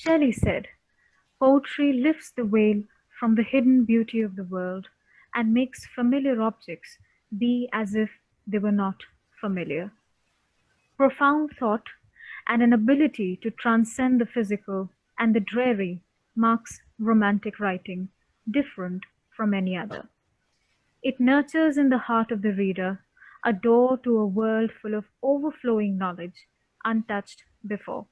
Shelley said, "Poetry lifts the veil from the hidden beauty of the world and makes familiar objects be as if they were not familiar." Profound thought and an ability to transcend the physical and the dreary marks romantic writing different from any other. It nurtures in the heart of the reader a door to a world full of overflowing knowledge untouched before.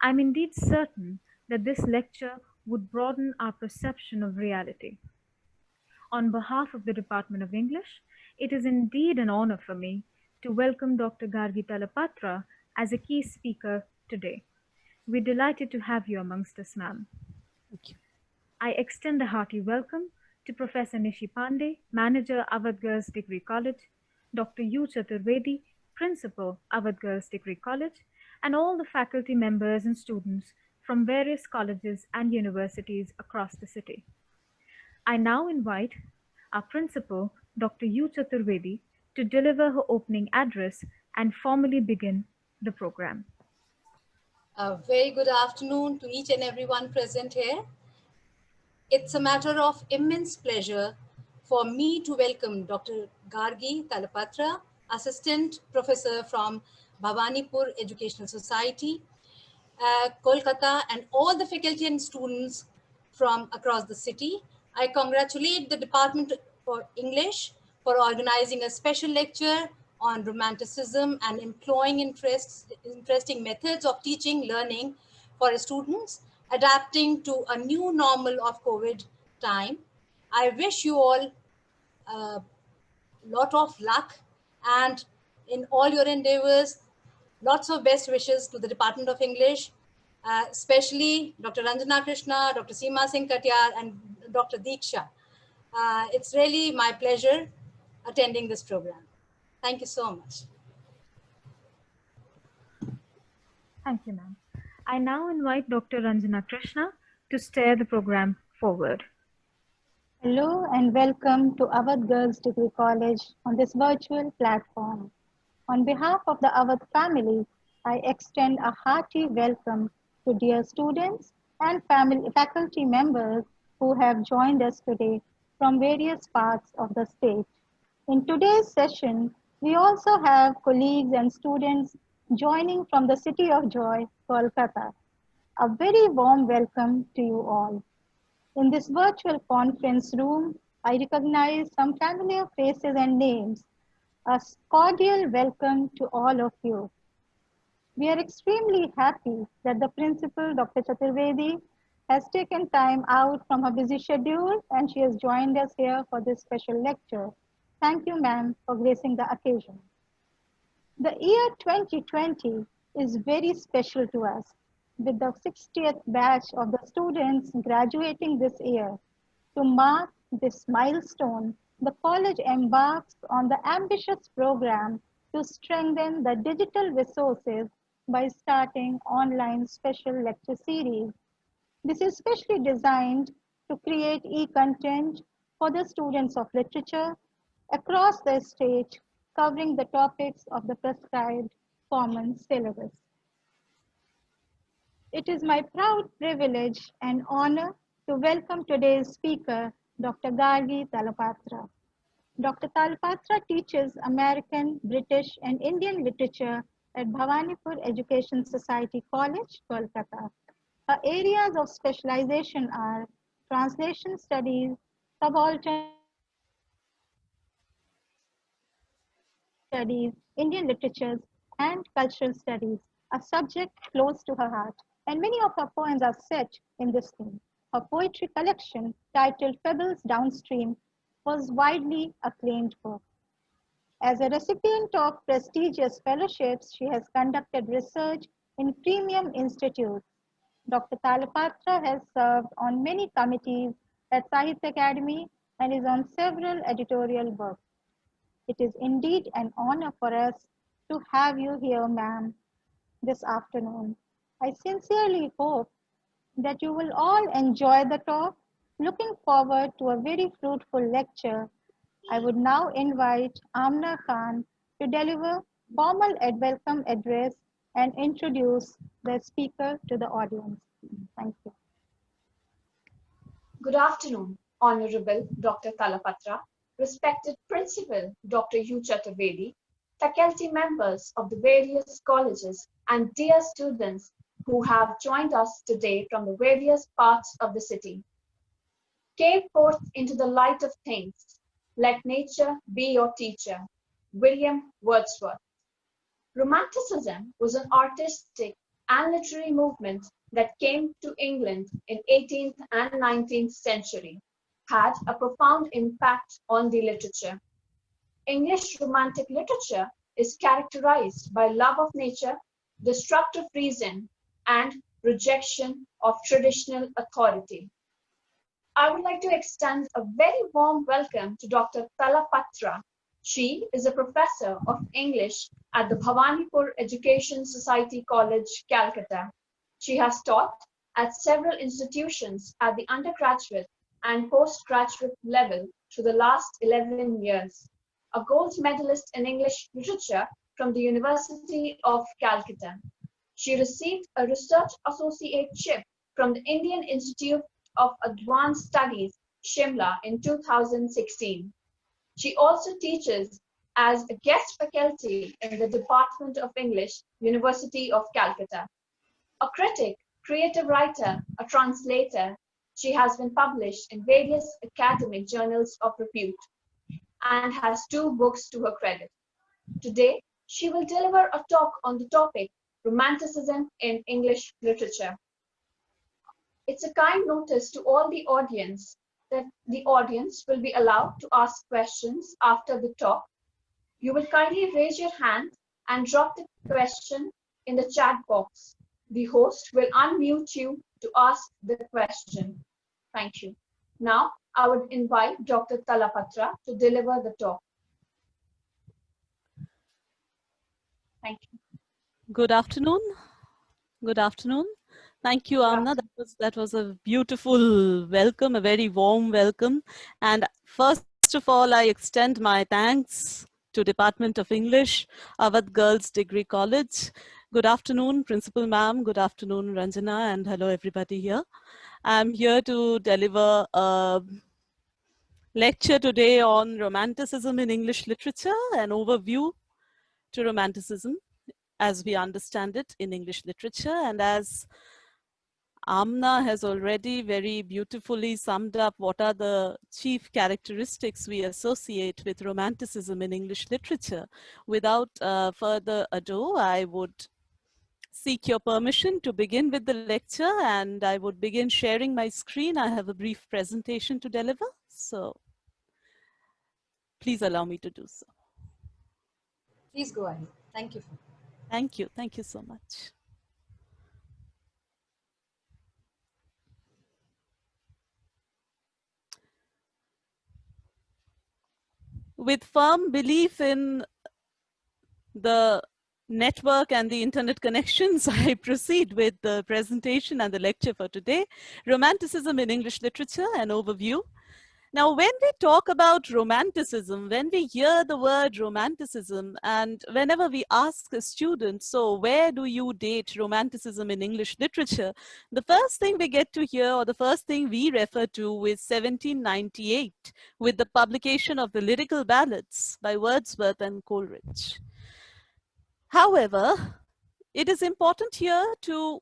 I am indeed certain that this lecture would broaden our perception of reality. On behalf of the Department of English, it is indeed an honor for me to welcome Dr. Gargi Talapatra as a key speaker today. We're delighted to have you amongst us, ma'am. Thank you. I extend a hearty welcome to Professor Nishi Pandey, Manager, Awadh Girls Degree College, Dr. U. Chaturvedi, Principal, Awadh Girls Degree College, and all the faculty members and students from various colleges and universities across the city. I now invite our Principal, Dr. U. Chaturvedi, to deliver her opening address and formally begin the program. A very good afternoon to each and everyone present here. It's a matter of immense pleasure for me to welcome Dr. Gargi Talapatra, Assistant Professor from Bhavanipur Educational Society, Kolkata, and all the faculty and students from across the city. I congratulate the Department for English for organizing a special lecture on romanticism and employing interesting methods of teaching, learning for students, adapting to a new normal of COVID time. I wish you all a lot of luck and in all your endeavors, lots of best wishes to the Department of English, especially Dr. Ranjana Krishna, Dr. Seema Singh Katyar, and Dr. Deeksha. It's really my pleasure attending this program. Thank you so much. Thank you, ma'am. I now invite Dr. Ranjana Krishna to steer the program forward. Hello and welcome to Awadh Girls Degree College on this virtual platform. On behalf of the Awadh family, I extend a hearty welcome to dear students and faculty members who have joined us today from various parts of the state. In today's session, we also have colleagues and students joining from the City of Joy, Kolkata. A very warm welcome to you all. In this virtual conference room, I recognize some familiar faces and names. A cordial welcome to all of you. We are extremely happy that the principal, Dr. Chaturvedi, has taken time out from her busy schedule and she has joined us here for this special lecture. Thank you, ma'am, for gracing the occasion. The year 2020 is very special to us, with the 60th batch of the students graduating this year. To mark this milestone, the college embarks on the ambitious program to strengthen the digital resources by starting online special lecture series. This is specially designed to create e-content for the students of literature across the state, covering the topics of the prescribed common syllabus. It is my proud privilege and honor to welcome today's speaker, Dr. Gargi Talapatra. Dr. Talapatra teaches American, British, and Indian literature at Bhavanipur Education Society College, Kolkata. Her areas of specialization are translation studies, subaltern studies, Indian literatures, and cultural studies, a subject close to her heart. And many of her poems are set in this theme. Her poetry collection, titled Pebbles Downstream, was widely acclaimed book. As a recipient of prestigious fellowships, she has conducted research in premium institutes. Dr. Talapatra has served on many committees at Sahitya Academy and is on several editorial books. It is indeed an honor for us to have you here, ma'am, this afternoon. I sincerely hope that you will all enjoy the talk. Looking forward to a very fruitful lecture. I would now invite Amna Khan to deliver formal welcome address and introduce the speaker to the audience. Thank you. Good afternoon, Honorable Dr. Talapatra, respected Principal Dr. U. Chaturvedi, faculty members of the various colleges, and dear students who have joined us today from the various parts of the city. Came forth into the light of things. Let nature be your teacher. William Wordsworth. Romanticism was an artistic and literary movement that came to England in 18th and 19th century, had a profound impact on the literature. English Romantic literature is characterized by love of nature, destructive reason, and rejection of traditional authority. I would like to extend a very warm welcome to Dr. Talapatra. She is a professor of English at the Bhawanipur Education Society College, Calcutta. She has taught at several institutions at the undergraduate and postgraduate level for the last 11 years. A gold medalist in English literature from the University of Calcutta. She received a research associateship from the Indian Institute of Advanced Studies, Shimla in 2016. She also teaches as a guest faculty in the Department of English, University of Calcutta. A critic, creative writer, a translator, she has been published in various academic journals of repute and has 2 books to her credit. Today, she will deliver a talk on the topic Romanticism in English Literature. It's a kind notice to all the audience that the audience will be allowed to ask questions after the talk. You will kindly raise your hand and drop the question in the chat box. The host will unmute you to ask the question. Thank you. Now, I would invite Dr. Talapatra to deliver the talk. Thank you. Good afternoon. Good afternoon. Thank you, Amna. That was a beautiful welcome, a very warm welcome. And first of all, I extend my thanks to Department of English, Awadh Girls Degree College. Good afternoon, Principal Ma'am. Good afternoon, Ranjana, and hello everybody here. I'm here to deliver a lecture today on Romanticism in English literature, an overview to Romanticism as we understand it in English literature. And as Amna has already very beautifully summed up what are the chief characteristics we associate with Romanticism in English literature, without further ado, I would seek your permission to begin with the lecture, and I would begin sharing my screen. I have a brief presentation to deliver, so please allow me to do so. Please go ahead. Thank you. Thank you. Thank you so much. With firm belief in the network and the internet connections, I proceed with the presentation and the lecture for today, Romanticism in English Literature, an overview. Now, when we talk about Romanticism, when we hear the word Romanticism, and whenever we ask a student, so where do you date Romanticism in English literature? The first thing we get to hear, or the first thing we refer to, is 1798, with the publication of the Lyrical Ballads by Wordsworth and Coleridge. However, it is important here to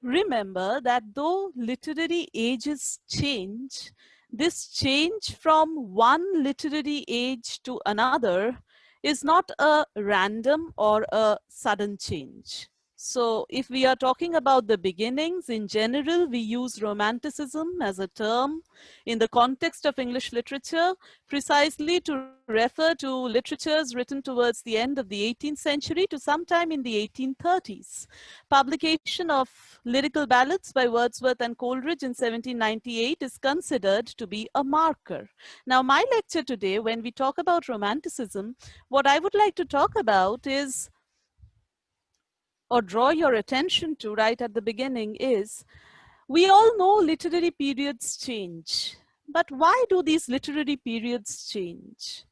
remember that though literary ages change, this change from one literary age to another is not a random or a sudden change. So if we are talking about the beginnings, in general, we use Romanticism as a term in the context of English literature, precisely to refer to literatures written towards the end of the 18th century to sometime in the 1830s. Publication of Lyrical Ballads by Wordsworth and Coleridge in 1798 is considered to be a marker. Now, my lecture today, when we talk about Romanticism, what I would like to talk about is, or draw your attention to right at the beginning, is we all know literary periods change. But why do these literary periods change?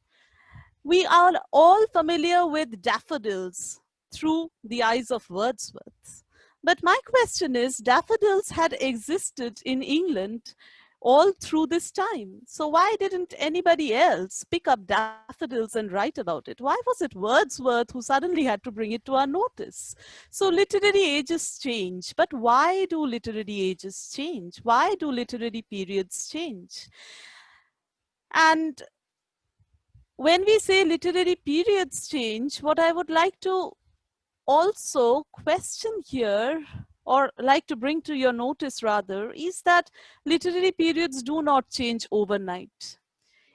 We are all familiar with daffodils through the eyes of Wordsworth. But my question is, daffodils had existed in England all through this time. So why didn't anybody else pick up daffodils and write about it? Why was it Wordsworth who suddenly had to bring it to our notice? So literary ages change, but why do literary ages change? Why do literary periods change? And when we say literary periods change, what I would like to also question here, or like to bring to your notice rather, is that literary periods do not change overnight.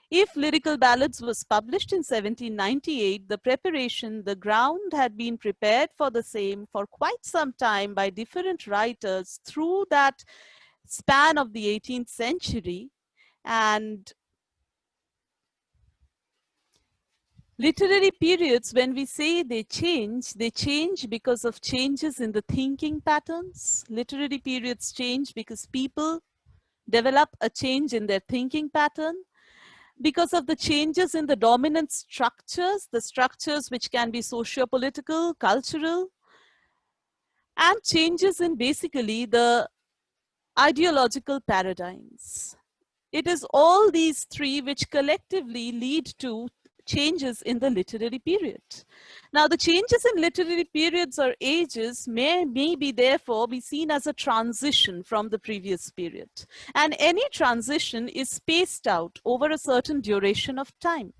If Lyrical Ballads was published in 1798, the preparation, the ground had been prepared for the same for quite some time by different writers through that span of the 18th century. And literary periods, when we say they change because of changes in the thinking patterns. Literary periods change because people develop a change in their thinking pattern, because of the changes in the dominant structures, the structures which can be socio-political, cultural, and changes in basically the ideological paradigms. It is all these three which collectively lead to changes in the literary period. Now, the changes in literary periods or ages may be therefore be seen as a transition from the previous period. And any transition is spaced out over a certain duration of time.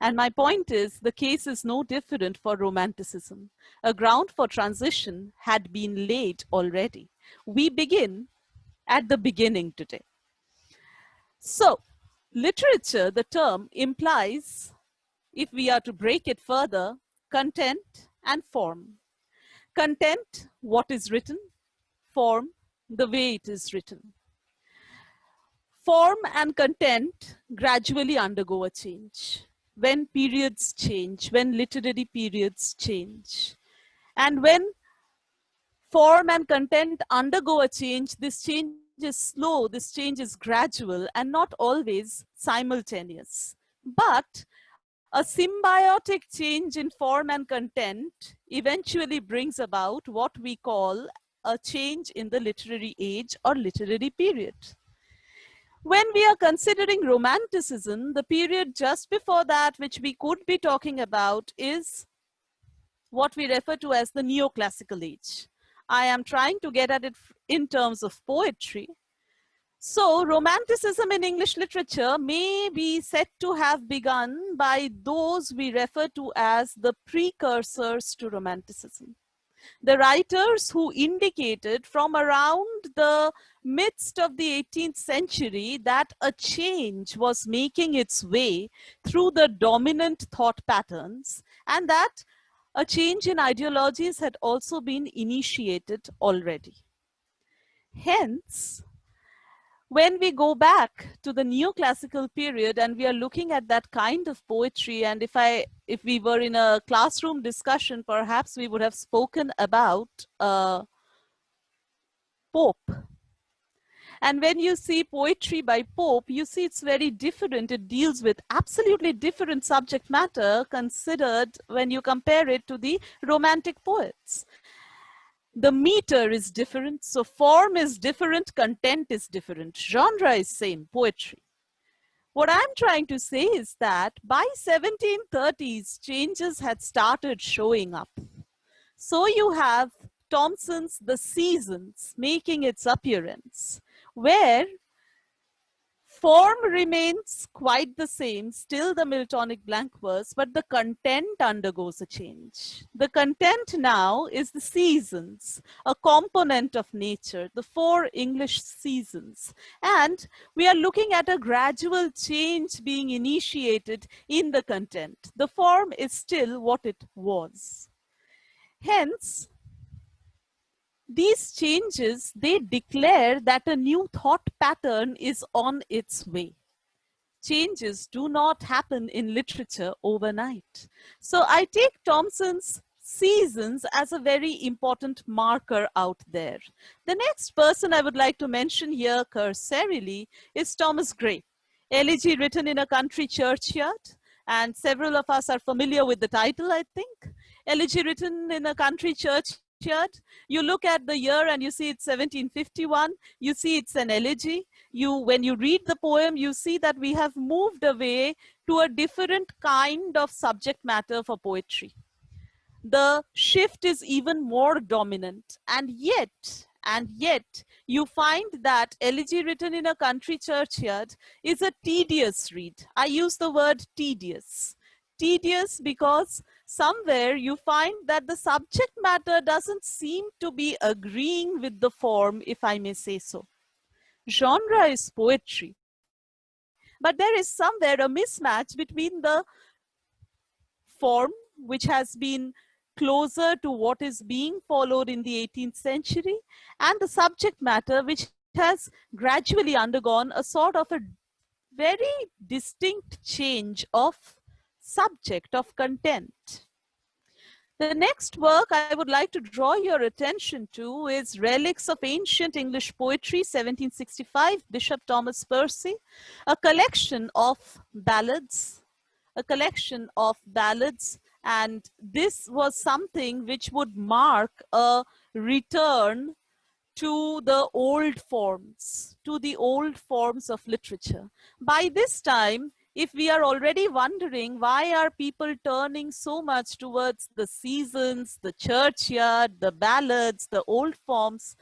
And my point is, the case is no different for Romanticism. A ground for transition had been laid already. We begin at the beginning today. So, literature, the term, implies, if we are to break it further, content and form. Content, what is written; form, the way it is written. Form and content gradually undergo a change when periods change, when literary periods change. And when form and content undergo a change, this change is slow, this change is gradual and not always simultaneous. But a symbiotic change in form and content eventually brings about what we call a change in the literary age or literary period. When we are considering Romanticism, the period just before that which we could be talking about is what we refer to as the neoclassical age. I am trying to get at it in terms of poetry. So, Romanticism in English literature may be said to have begun by those we refer to as the precursors to Romanticism. The writers who indicated from around the midst of the 18th century that a change was making its way through the dominant thought patterns, and that a change in ideologies had also been initiated already. Hence, when we go back to the neoclassical period and we are looking at that kind of poetry, and if we were in a classroom discussion, perhaps we would have spoken about Pope. And when you see poetry by Pope, you see it's very different. It deals with absolutely different subject matter considered when you compare it to the Romantic poets. The meter is different, so form is different, content is different, genre is same, poetry. What I'm trying to say is that by 1730s, changes had started showing up. So you have Thomson's The Seasons making its appearance, where form remains quite the same, still the Miltonic blank verse, but the content undergoes a change. The content now is the seasons, a component of nature, the 4 English seasons. And we are looking at a gradual change being initiated in the content. The form is still what it was. Hence, these changes, they declare that a new thought pattern is on its way. Changes do not happen in literature overnight. So I take Thomson's Seasons as a very important marker out there. The next person I would like to mention here cursorily is Thomas Gray. Elegy written in a country churchyard, and several of us are familiar with the title, I think. Elegy written in a country churchyard Churchyard. You look at the year and you see it's 1751. You see it's an elegy. When you read the poem, you see that we have moved away to a different kind of subject matter for poetry. The shift is even more dominant, and yet you find that elegy written in a country churchyard is a tedious read. I use the word tedious. Tedious because somewhere you find that the subject matter doesn't seem to be agreeing with the form, if I may say so. Genre is poetry, but there is somewhere a mismatch between the form, which has been closer to what is being followed in the 18th century, and the subject matter, which has gradually undergone a sort of a very distinct change of subject, of content. The next work I would like to draw your attention to is Relics of Ancient English Poetry, 1765, Bishop Thomas Percy, a collection of ballads, and this was something which would mark a return to the old forms, of literature. By this time, if we are already wondering why are people turning so much towards the seasons, the churchyard, the ballads, the old forms,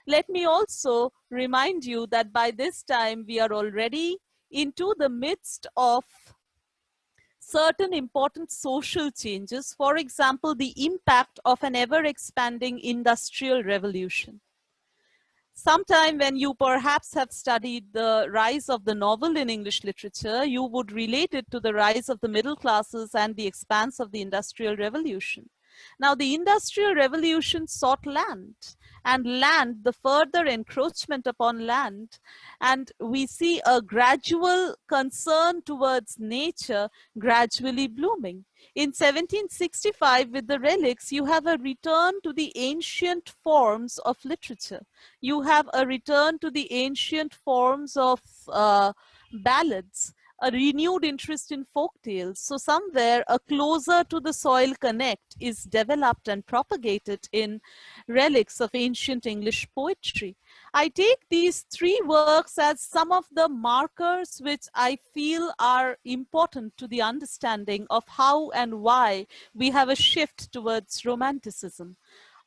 let me also remind you that by this time we are already into the midst of certain important social changes. For example, the impact of an ever-expanding industrial revolution. Sometime when you perhaps have studied the rise of the novel in English literature, you would relate it to the rise of the middle classes and the expanse of the Industrial Revolution. Now, the Industrial Revolution sought land, and land, the further encroachment upon land, and we see a gradual concern towards nature gradually blooming. In 1765, with the Relics, you have a return to the ancient forms of literature. You have a return to the ancient forms of ballads, a renewed interest in folk tales. So somewhere a closer to the soil connect is developed and propagated in Relics of Ancient English Poetry. I take these three works as some of the markers which I feel are important to the understanding of how and why we have a shift towards Romanticism.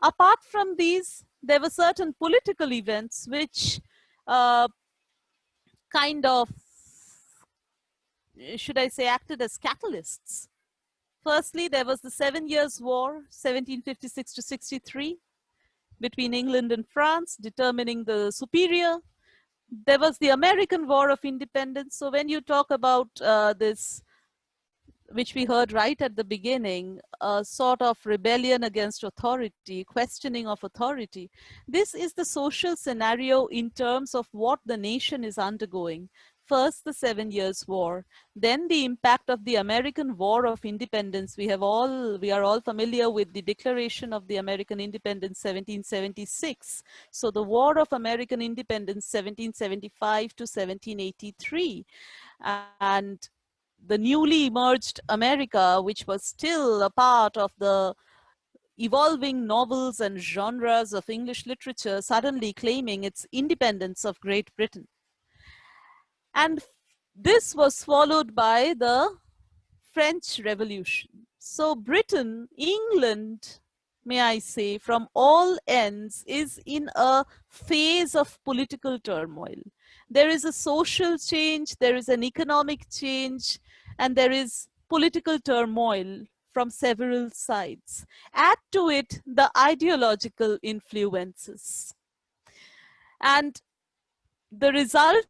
Apart from these, there were certain political events which kind of, should I say, acted as catalysts. Firstly, there was the 7 Years' War, 1756 to 63, between England and France, determining the superior. There was the American War of Independence. So when you talk about this, which we heard right at the beginning, a sort of rebellion against authority, questioning of authority, this is the social scenario in terms of what the nation is undergoing. First, the 7 Years' War, then the impact of the American War of Independence. We are all familiar with the Declaration of the American Independence, 1776. So the War of American Independence, 1775 to 1783. And the newly emerged America, which was still a part of the evolving novels and genres of English literature, suddenly claiming its independence of Great Britain. And this was followed by the French Revolution. So Britain, England, may I say, from all ends, is in a phase of political turmoil. There is a social change, there is an economic change, and there is political turmoil from several sides. Add to it the ideological influences. And the resultant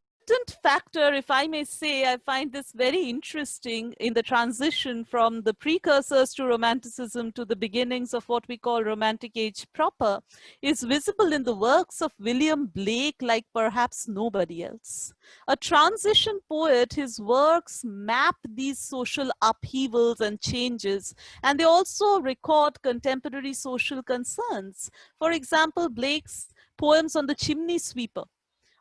factor, if I may say, I find this very interesting in the transition from the precursors to Romanticism to the beginnings of what we call Romantic Age proper, is visible in the works of William Blake like perhaps nobody else. A transition poet, his works map these social upheavals and changes, and they also record contemporary social concerns. For example, Blake's poems on the chimney sweeper,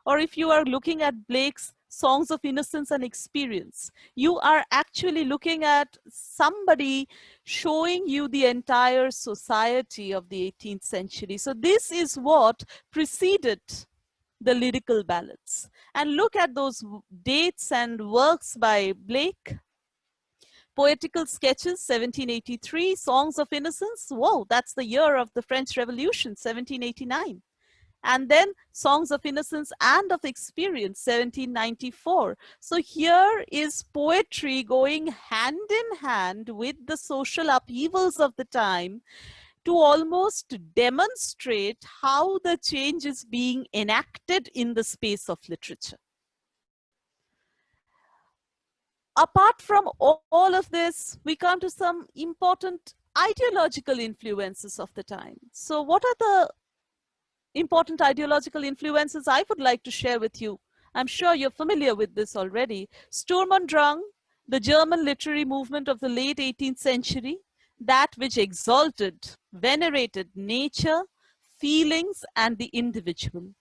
or if you are looking at Blake's Songs of Innocence and Experience, you are actually looking at somebody showing you the entire society of the 18th century. So this is what preceded the lyrical ballads. And look at those dates and works by Blake. Poetical Sketches, 1783. Songs of Innocence, whoa, that's the year of the French Revolution, 1789. And then Songs of Innocence and of Experience, 1794. So here is poetry going hand in hand with the social upheavals of the time to almost demonstrate how the change is being enacted in the space of literature. Apart from all of this, we come to some important ideological influences of the time. So what are the important ideological influences I would like to share with you? I'm sure you're familiar with this already. Sturm und Drang, the German literary movement of the late 18th century, that which exalted, venerated nature, feelings, and the individual.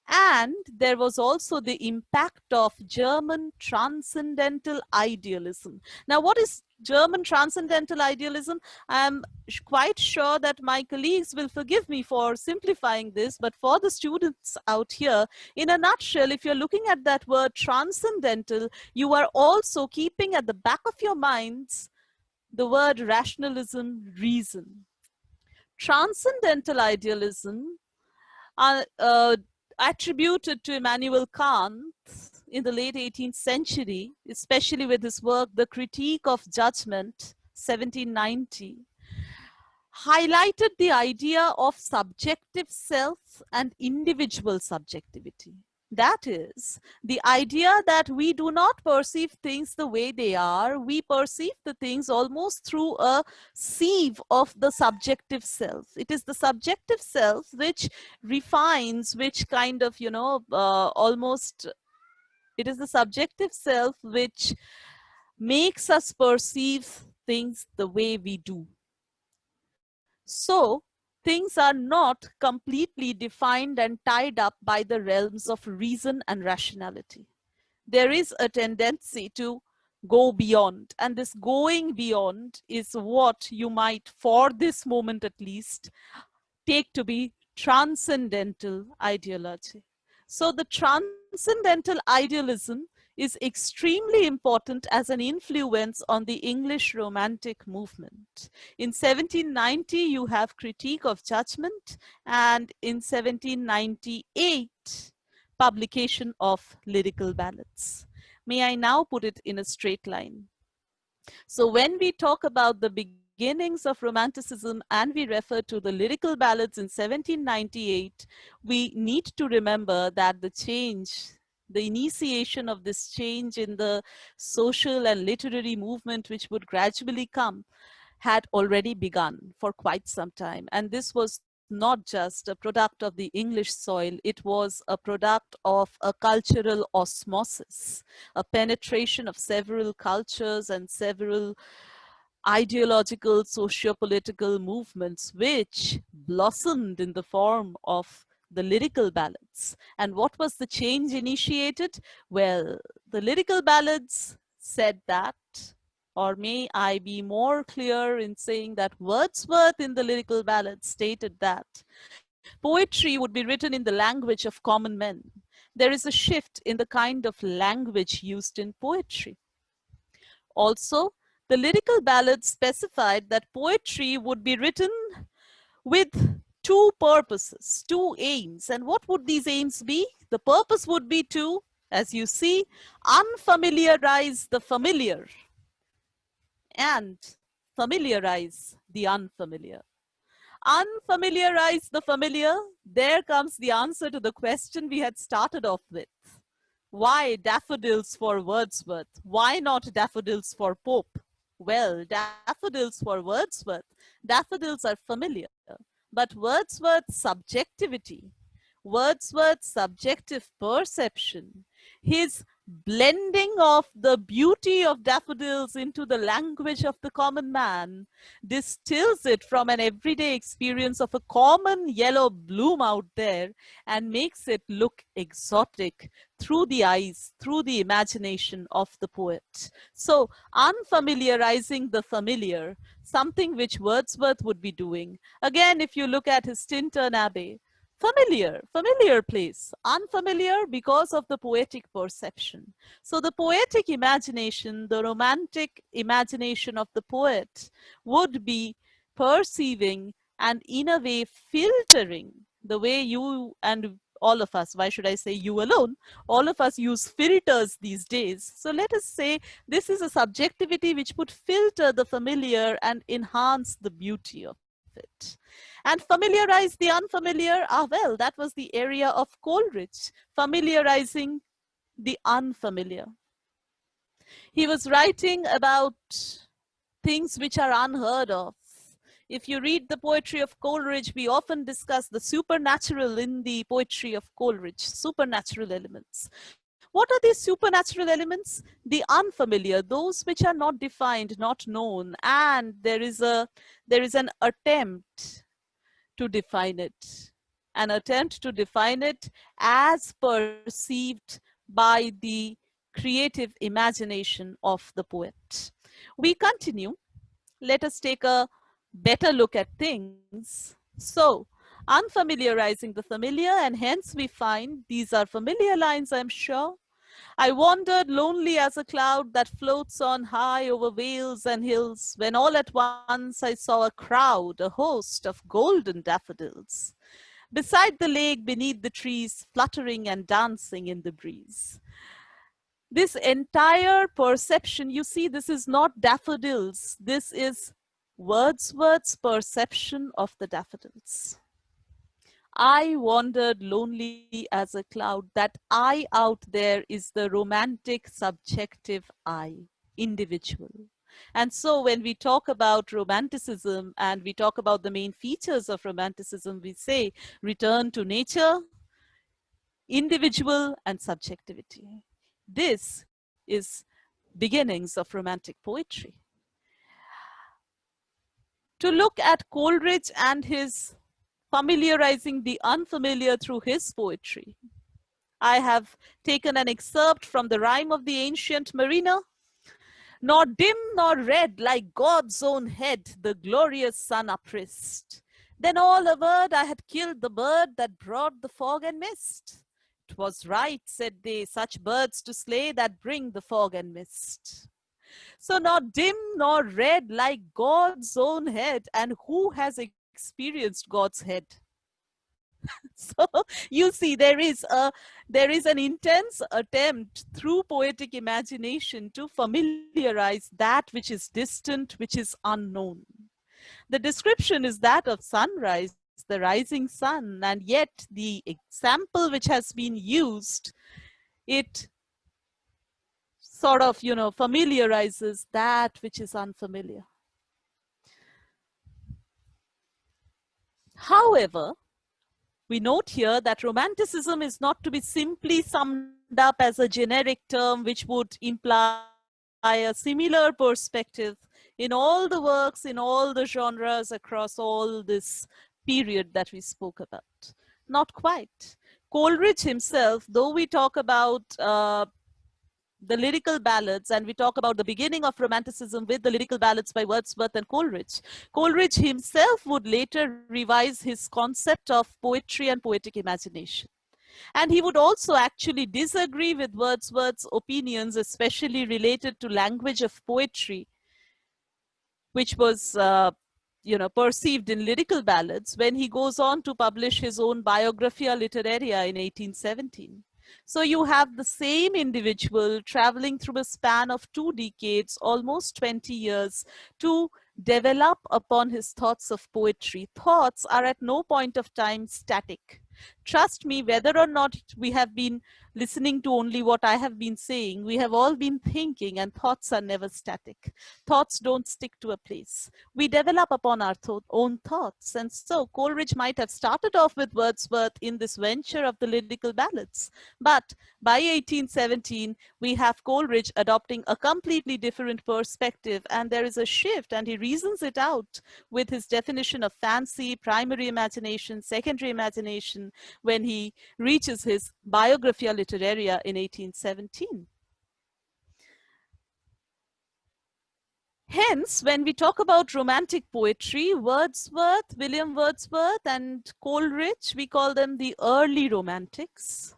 And there was also the impact of German transcendental idealism. Now, what is German transcendental idealism? I'm quite sure that my colleagues will forgive me for simplifying this, but for the students out here, in a nutshell, if you're looking at that word transcendental, you are also keeping at the back of your minds the word rationalism, reason. Transcendental idealism attributed to Immanuel Kant in the late 18th century, especially with his work, The Critique of Judgment, 1790, highlighted the idea of subjective self and individual subjectivity. That is, the idea that we do not perceive things the way they are, we perceive the things almost through a sieve of the subjective self. It is the subjective self which refines, which kind of, you know, it is the subjective self which makes us perceive things the way we do. So, things are not completely defined and tied up by the realms of reason and rationality. There is a tendency to go beyond, and this going beyond is what you might, for this moment at least, take to be transcendental ideology. So the transcendental idealism is extremely important as an influence on the English Romantic movement. In 1790, you have Critique of Judgment, and in 1798, publication of Lyrical Ballads. May I now put it in a straight line? So when we talk about the beginnings of Romanticism and we refer to the Lyrical Ballads in 1798, we need to remember that the change, the initiation of this change in the social and literary movement which would gradually come had already begun for quite some time. And this was not just a product of the English soil, it was a product of a cultural osmosis, a penetration of several cultures and several ideological, socio-political movements which blossomed in the form of the lyrical ballads. And what was the change initiated? Well, the lyrical ballads said that, or may I be more clear in saying that Wordsworth in the lyrical ballads stated that poetry would be written in the language of common men. There is a shift in the kind of language used in poetry. Also, the lyrical ballads specified that poetry would be written with two purposes, two aims. And what would these aims be? The purpose would be to, as you see, unfamiliarize the familiar and familiarize the unfamiliar. Unfamiliarize the familiar, there comes the answer to the question we had started off with. Why daffodils for Wordsworth? Why not daffodils for Pope? Well, daffodils for Wordsworth. Daffodils are familiar, but Wordsworth's subjectivity, Wordsworth's subjective perception, his blending of the beauty of daffodils into the language of the common man, distills it from an everyday experience of a common yellow bloom out there and makes it look exotic through the eyes, through the imagination of the poet. So, unfamiliarizing the familiar, something which Wordsworth would be doing. Again, if you look at his Tintern Abbey, familiar place, unfamiliar because of the poetic perception. So the poetic imagination, the romantic imagination of the poet would be perceiving and in a way filtering the way you and all of us, why should I say you alone, all of us use filters these days. So let us say this is a subjectivity which would filter the familiar and enhance the beauty of it. And familiarize the unfamiliar, well, that was the area of Coleridge, familiarizing the unfamiliar. He was writing about things which are unheard of. If you read the poetry of Coleridge, we often discuss the supernatural in the poetry of Coleridge, supernatural elements. What are these supernatural elements? The unfamiliar, those which are not defined, not known, and there is an attempt to define it, an attempt to define it as perceived by the creative imagination of the poet. We continue. Let us take a better look at things. So, unfamiliarizing the familiar, and hence we find these are familiar lines, I'm sure. I wandered lonely as a cloud that floats on high over vales and hills, when all at once I saw a crowd, a host of golden daffodils, beside the lake, beneath the trees, fluttering and dancing in the breeze. This entire perception, you see, this is not daffodils. This is Wordsworth's perception of the daffodils. I wandered lonely as a cloud. That I out there is the romantic subjective I, individual. And so when we talk about romanticism and we talk about the main features of romanticism, we say return to nature, individual, and subjectivity. This is beginnings of romantic poetry. To look at Coleridge and his familiarizing the unfamiliar through his poetry, I have taken an excerpt from the rhyme of the ancient mariner. Nor dim nor red like God's own head, the glorious sun uprist. Then all averred I had killed the bird that brought the fog and mist. 'Twas right, said they, such birds to slay that bring the fog and mist. So not dim nor red like God's own head. And who has experienced God's head? So you see, there is an intense attempt through poetic imagination to familiarize that which is distant, which is unknown. The description is that of sunrise, the rising sun, and yet the example which has been used, it sort of, familiarizes that which is unfamiliar. However, we note here that romanticism is not to be simply summed up as a generic term which would imply a similar perspective in all the works, in all the genres across all this period that we spoke about. Not quite. Coleridge himself, though we talk about the lyrical ballads, and we talk about the beginning of romanticism with the lyrical ballads by Wordsworth and Coleridge. Coleridge himself would later revise his concept of poetry and poetic imagination. And he would also actually disagree with Wordsworth's opinions, especially related to language of poetry, which was perceived in lyrical ballads, when he goes on to publish his own Biographia Literaria in 1817. So you have the same individual traveling through a span of 2 decades, almost 20 years, to develop upon his thoughts of poetry. Thoughts are at no point of time static. trust me, whether or not we have been listening to only what I have been saying, we have all been thinking, and thoughts are never static. Thoughts don't stick to a place. We develop upon our own thoughts. And so Coleridge might have started off with Wordsworth in this venture of the lyrical ballads. But by 1817, we have Coleridge adopting a completely different perspective, and there is a shift, and he reasons it out with his definition of fancy, primary imagination, secondary imagination, when he reaches his Biographia Literaria in 1817. Hence, when we talk about romantic poetry, Wordsworth, William Wordsworth, and Coleridge, we call them the early romantics,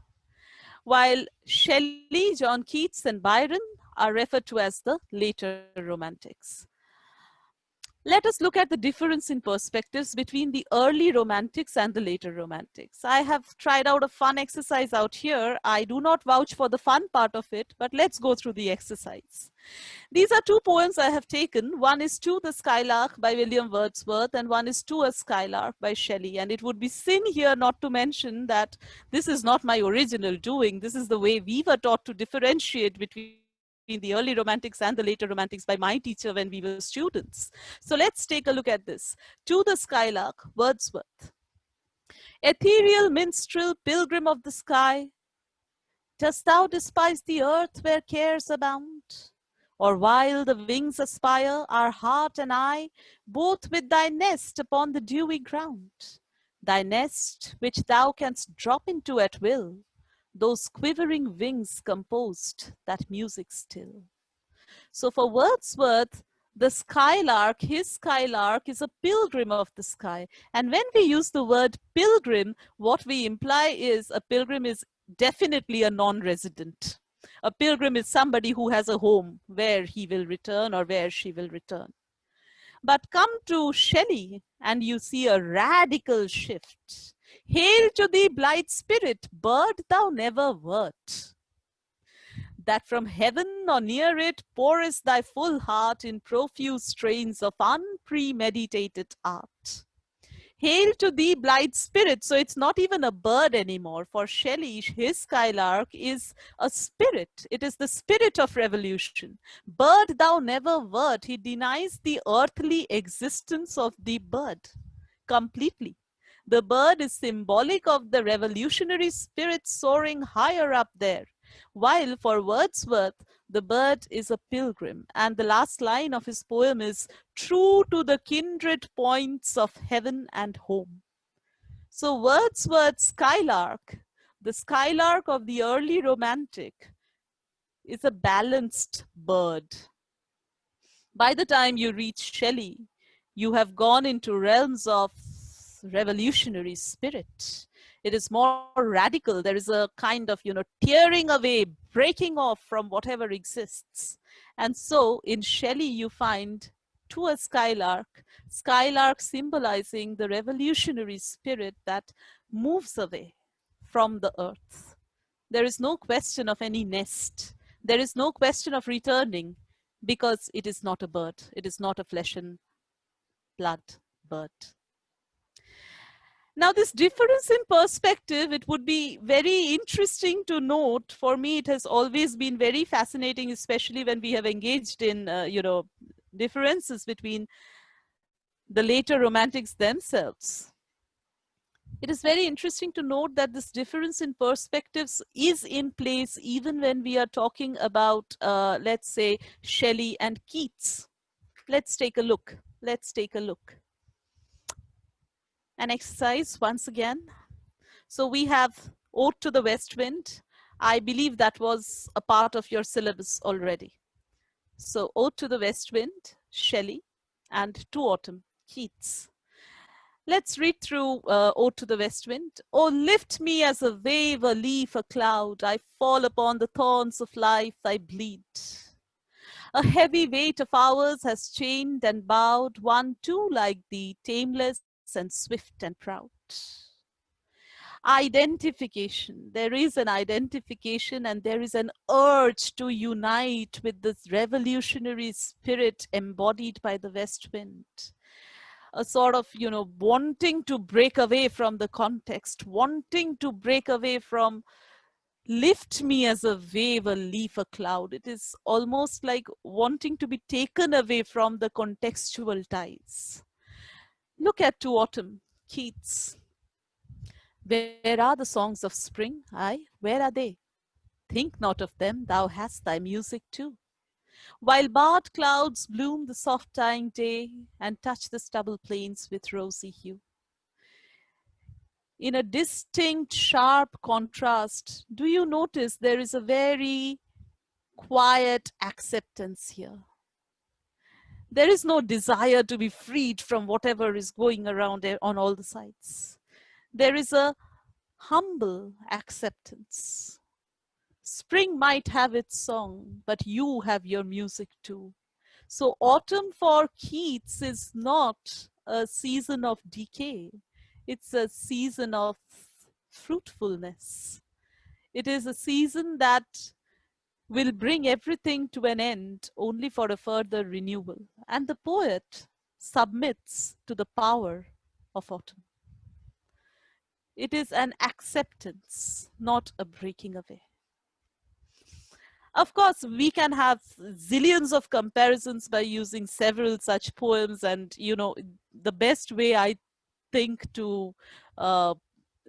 while Shelley, John Keats, and Byron are referred to as the later romantics. Let us look at the difference in perspectives between the early romantics and the later romantics. I have tried out a fun exercise out here. I do not vouch for the fun part of it, but let's go through the exercise. These are two poems I have taken. One is To the Skylark by William Wordsworth, and one is To a Skylark by Shelley. And it would be sin here not to mention that this is not my original doing. This is the way we were taught to differentiate between the early romantics and the later romantics by my teacher when we were students. So let's take a look at this. To the Skylark, Wordsworth. Ethereal minstrel, pilgrim of the sky, dost thou despise the earth where cares abound? Or while the wings aspire, our heart and eye, both with thy nest upon the dewy ground, thy nest which thou canst drop into at will, those quivering wings composed that music still. So for Wordsworth, the skylark, his skylark, is a pilgrim of the sky. And when we use the word pilgrim, what we imply is a pilgrim is definitely a non-resident. A pilgrim is somebody who has a home where he will return or where she will return. But come to Shelley and you see a radical shift. Hail to thee, blithe spirit, bird thou never wert, that from heaven or near it pourest thy full heart in profuse strains of unpremeditated art. Hail to thee, blithe spirit. So it's not even a bird anymore. For Shelley, his skylark is a spirit. It is the spirit of revolution. Bird thou never wert. He denies the earthly existence of the bird completely. The bird is symbolic of the revolutionary spirit soaring higher up there. While for Wordsworth, the bird is a pilgrim. And the last line of his poem is, true to the kindred points of heaven and home. So Wordsworth's skylark, the skylark of the early romantic, is a balanced bird. By the time you reach Shelley, you have gone into realms of revolutionary spirit. It is more radical. There is a kind of, tearing away, breaking off from whatever exists. And so in Shelley, you find To a Skylark, skylark symbolizing the revolutionary spirit that moves away from the earth. There is no question of any nest. There is no question of returning because it is not a bird. It is not a flesh and blood bird. Now, this difference in perspective, it would be very interesting to note. For me, it has always been very fascinating, especially when we have engaged in, differences between the later romantics themselves. It is very interesting to note that this difference in perspectives is in place even when we are talking about, let's say, Shelley and Keats. Let's take a look. Let's take a look. An exercise once again. So we have Ode to the West Wind. I believe that was a part of your syllabus already. So Ode to the West Wind, Shelley, and To Autumn, Keats. Let's read through Ode to the West Wind. Oh, lift me as a wave, a leaf, a cloud. I fall upon the thorns of life, I bleed. A heavy weight of hours has chained and bowed one too like thee, tameless and swift and proud. Identification. There is an identification and there is an urge to unite with this revolutionary spirit embodied by the West Wind. a sort of, wanting to break away from the context, wanting to break away from lift me as a wave, a leaf, a cloud. It is almost like wanting to be taken away from the contextual ties. Look at To Autumn, Keats. Where are the songs of spring? Aye, where are they? Think not of them, thou hast thy music too. While barred clouds bloom the soft dying day and touch the stubble plains with rosy hue. In a distinct, sharp contrast, do you notice there is a very quiet acceptance here? There is no desire to be freed from whatever is going around on all the sides. There is a humble acceptance. Spring might have its song, but you have your music too. So autumn for Keats is not a season of decay. It's a season of fruitfulness. It is a season that will bring everything to an end only for a further renewal. And the poet submits to the power of autumn. It is an acceptance, not a breaking away. Of course, we can have zillions of comparisons by using several such poems, and the best way I think to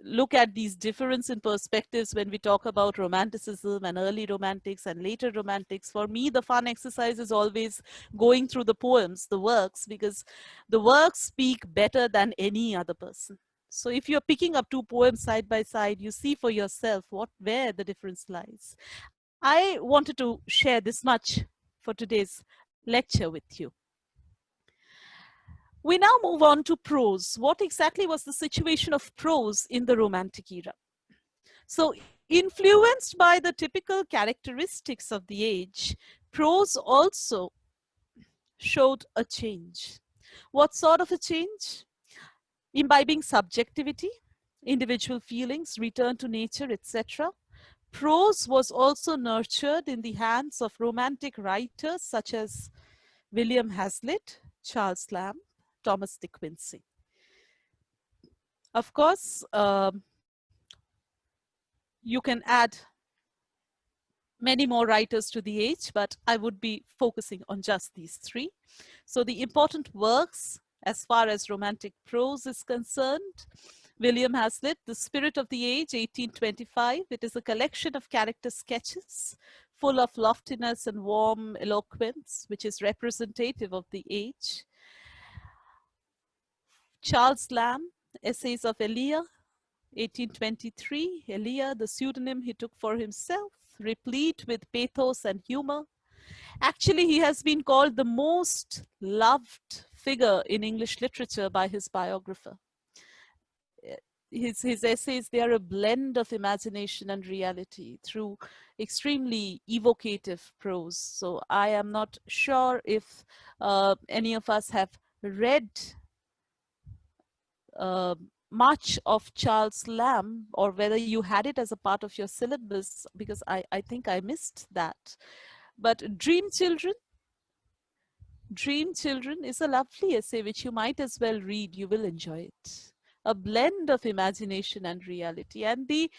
look at these difference in perspectives when we talk about romanticism and early romantics and later romantics, for me the fun exercise is always going through the poems, the works, because the works speak better than any other person. So if you're picking up two poems side by side, you see for yourself where the difference lies. I wanted to share this much for today's lecture with you. We now move on to prose. What exactly was the situation of prose in the Romantic era? So, influenced by the typical characteristics of the age, prose also showed a change. What sort of a change? Imbibing subjectivity, individual feelings, return to nature, etc. Prose was also nurtured in the hands of romantic writers such as William Hazlitt, Charles Lamb, Thomas De Quincey. Of course, you can add many more writers to the age, but I would be focusing on just these three. So the important works as far as romantic prose is concerned: William Hazlitt, The Spirit of the Age, 1825. It is a collection of character sketches full of loftiness and warm eloquence, which is representative of the age. Charles Lamb, Essays of Elia, 1823. Elia, the pseudonym he took for himself, replete with pathos and humor. Actually, he has been called the most loved figure in English literature by his biographer. His essays, they are a blend of imagination and reality through extremely evocative prose. So I am not sure if any of us have read much of Charles Lamb, or whether you had it as a part of your syllabus, because I think I missed that. But Dream Children is a lovely essay which you might as well read. You will enjoy it. A blend of imagination and reality. And the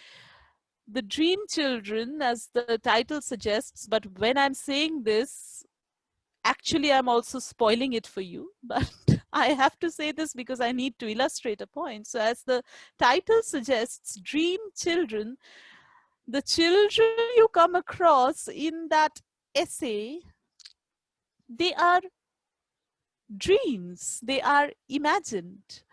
Dream Children, as the title suggests, but when I'm saying this, actually I'm also spoiling it for you, but I have to say this because I need to illustrate a point. So as the title suggests, Dream Children, the children you come across in that essay, they are dreams, they are imagined.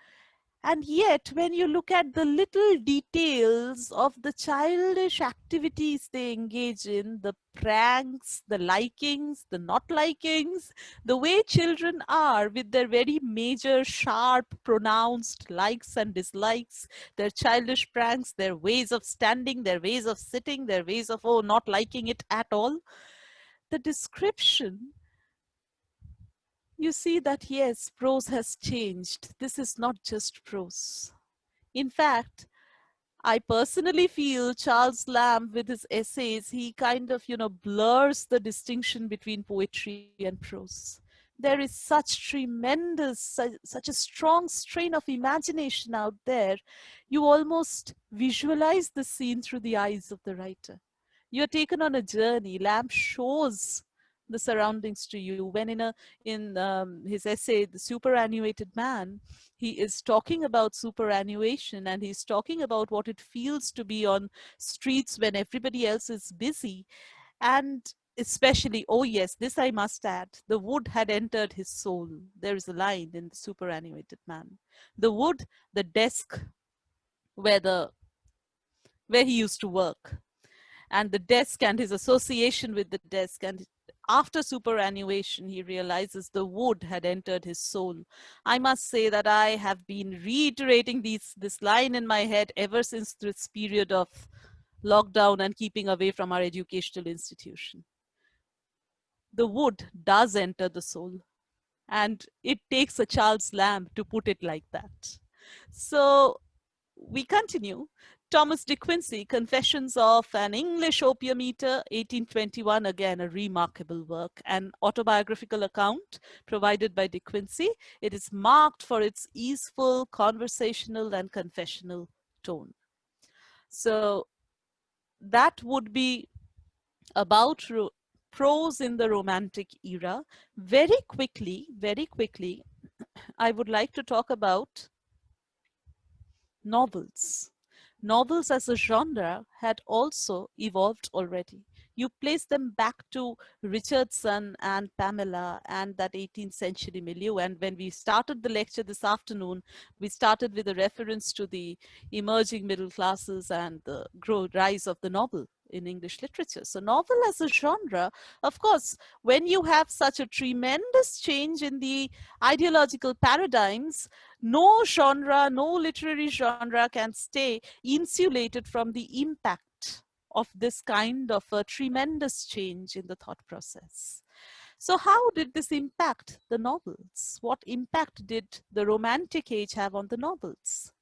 And yet, when you look at the little details of the childish activities they engage in, the pranks, the likings, the not likings, the way children are with their very major, sharp, pronounced likes and dislikes, their childish pranks, their ways of standing, their ways of sitting, their ways of, oh, not liking it at all. The description, you see that, yes, prose has changed. This is not just prose. In fact, I personally feel Charles Lamb, with his essays, he kind of, blurs the distinction between poetry and prose. there is such tremendous, such a strong strain of imagination out there. You almost visualize the scene through the eyes of the writer. You are taken on a journey. Lamb shows the surroundings to you. When in his essay, The Superannuated Man, he is talking about superannuation, and he's talking about what it feels to be on streets when everybody else is busy. And especially, oh yes, this I must add, the wood had entered his soul. There is a line in The Superannuated Man. The wood, the desk where he used to work, and the desk and his association with the desk. And after superannuation, he realizes the wood had entered his soul. I must say that I have been reiterating this line in my head ever since this period of lockdown and keeping away from our educational institution. The wood does enter the soul, and it takes a Charles Lamb to put it like that. So we continue. Thomas De Quincey, Confessions of an English Opium Eater, 1821, again a remarkable work, an autobiographical account provided by De Quincey. It is marked for its easeful, conversational, and confessional tone. So that would be about prose in the Romantic era. Very quickly, I would like to talk about novels. Novels as a genre had also evolved already. You place them back to Richardson and Pamela and that 18th century milieu. And when we started the lecture this afternoon, we started with a reference to the emerging middle classes and the rise of the novel in English literature. So novel as a genre, of course, when you have such a tremendous change in the ideological paradigms, no genre, no literary genre can stay insulated from the impact of this kind of a tremendous change in the thought process. So how did this impact the novels? What impact did the Romantic age have on the novels?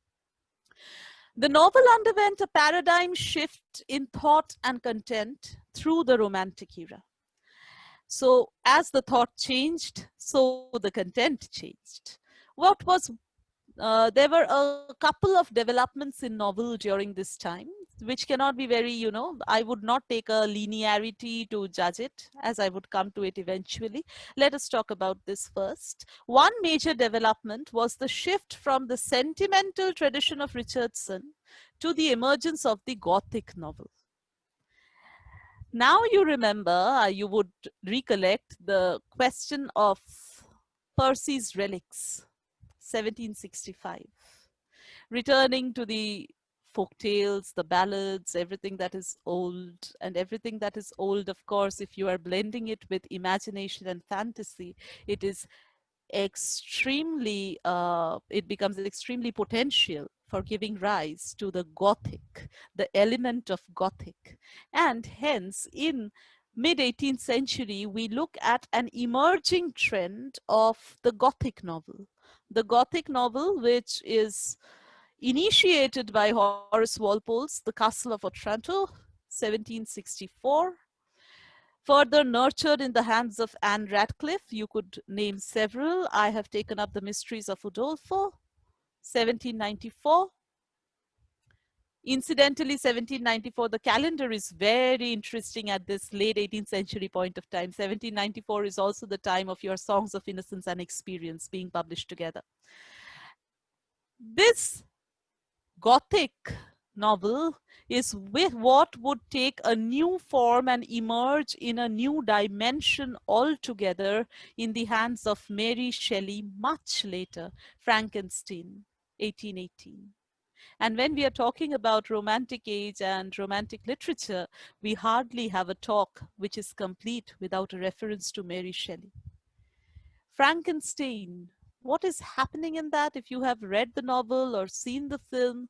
The novel underwent a paradigm shift in thought and content through the Romantic era. So as the thought changed, so the content changed. There were a couple of developments in novel during this time, which cannot be very, I would not take a linearity to judge it, as I would come to it eventually. Let us talk about this first. One major development was the shift from the sentimental tradition of Richardson to the emergence of the Gothic novel. Now you remember, you would recollect the question of Percy's Relics, 1765. Returning to the folk tales, the ballads, everything that is old, and everything that is old, of course, if you are blending it with imagination and fantasy, it is extremely, it becomes extremely potential for giving rise to the Gothic, the element of Gothic. And hence, in mid-18th century, we look at an emerging trend of the Gothic novel. The Gothic novel, which is initiated by Horace Walpole's The Castle of Otranto, 1764. Further nurtured in the hands of Anne Radcliffe, you could name several. I have taken up The Mysteries of Udolpho, 1794. Incidentally, 1794, the calendar is very interesting at this late 18th century point of time. 1794 is also the time of your Songs of Innocence and Experience being published together. This Gothic novel is with what would take a new form and emerge in a new dimension altogether in the hands of Mary Shelley much later, Frankenstein, 1818. And when we are talking about Romantic age and Romantic literature, we hardly have a talk which is complete without a reference to Mary Shelley. Frankenstein, what is happening in that? If you have read the novel or seen the film,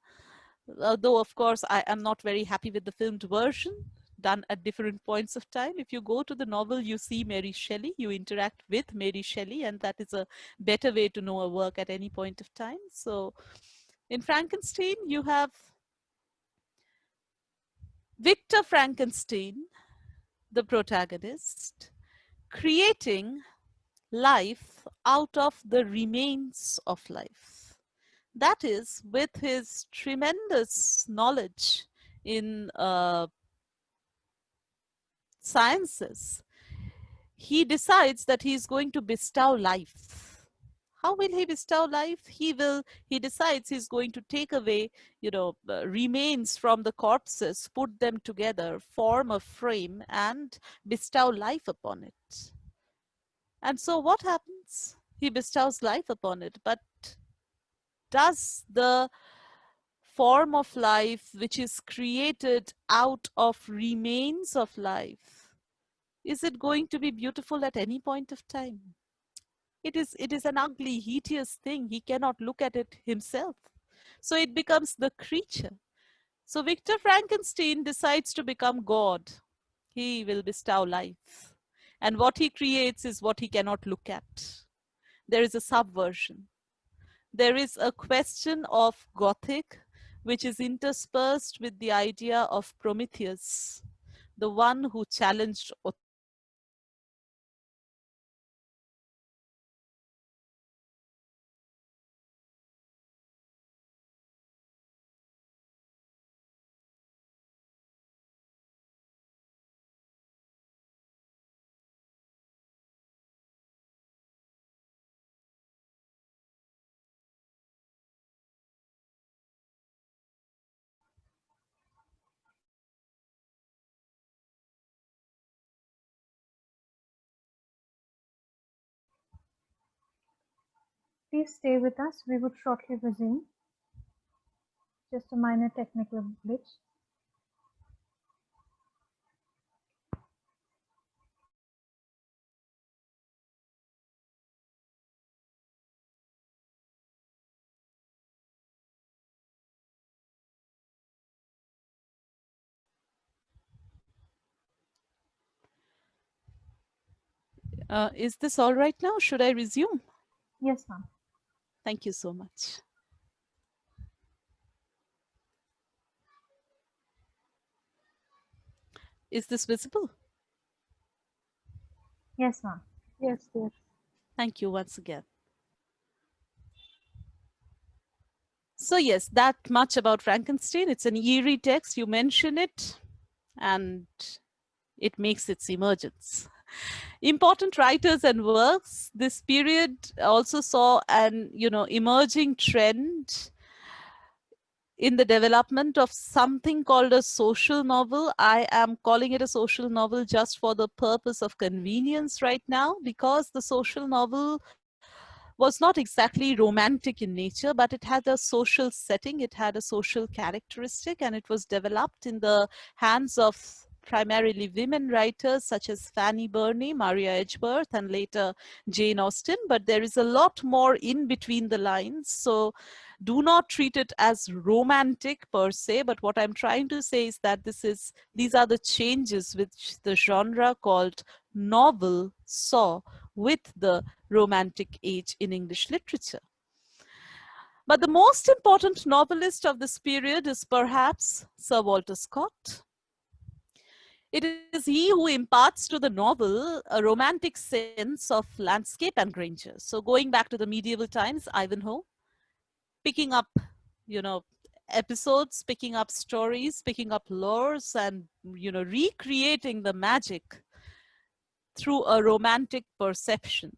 though of course I am not very happy with the filmed version done at different points of time. If you go to the novel, you see Mary Shelley, you interact with Mary Shelley, and that is a better way to know a work at any point of time. So in Frankenstein, you have Victor Frankenstein, the protagonist, creating life out of the remains of life. That is, with his tremendous knowledge in sciences, he decides that he is going to bestow life. How will he bestow life? He decides he's going to take away, remains from the corpses, put them together, form a frame, and bestow life upon it. And so what happens? He bestows life upon it, but does the form of life which is created out of remains of life, is it going to be beautiful at any point of time? It is an ugly, hideous thing. He cannot look at it himself. So it becomes the creature. So Victor Frankenstein decides to become God. He will bestow life. And what he creates is what he cannot look at. There is a subversion. There is a question of Gothic, which is interspersed with the idea of Prometheus, the one who challenged authority. Please stay with us. We would shortly resume. Just a minor technical glitch. Is this all right now? Should I resume? Yes, ma'am. Thank you so much. Is this visible? Yes, ma'am. Yes, yes. Thank you once again. So yes, that much about Frankenstein. It's an eerie text. You mention it and it makes its emergence. Important writers and works. This period also saw an emerging trend in the development of something called a social novel. I am calling it a social novel just for the purpose of convenience right now, because the social novel was not exactly romantic in nature, but it had a social setting, it had a social characteristic, and it was developed in the hands of primarily women writers such as Fanny Burney, Maria Edgeworth, and later Jane Austen. But there is a lot more in between the lines. So do not treat it as romantic per se, but what I'm trying to say is that these are the changes which the genre called novel saw with the Romantic age in English literature. But the most important novelist of this period is perhaps Sir Walter Scott. It is he who imparts to the novel a romantic sense of landscape and grandeur. So going back to the medieval times, Ivanhoe, picking up, episodes, picking up stories, picking up lores, and, recreating the magic through a romantic perception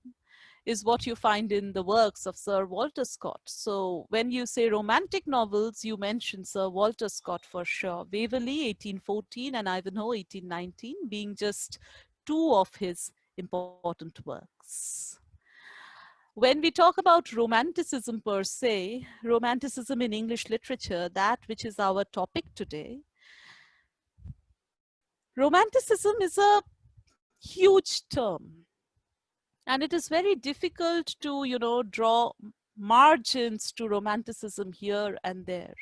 is what you find in the works of Sir Walter Scott. So when you say romantic novels, you mention Sir Walter Scott for sure. Waverley, 1814, and Ivanhoe, 1819, being just two of his important works. When we talk about romanticism per se, romanticism in English literature, that which is our topic today, romanticism is a huge term. And it is very difficult to, draw margins to romanticism here and there.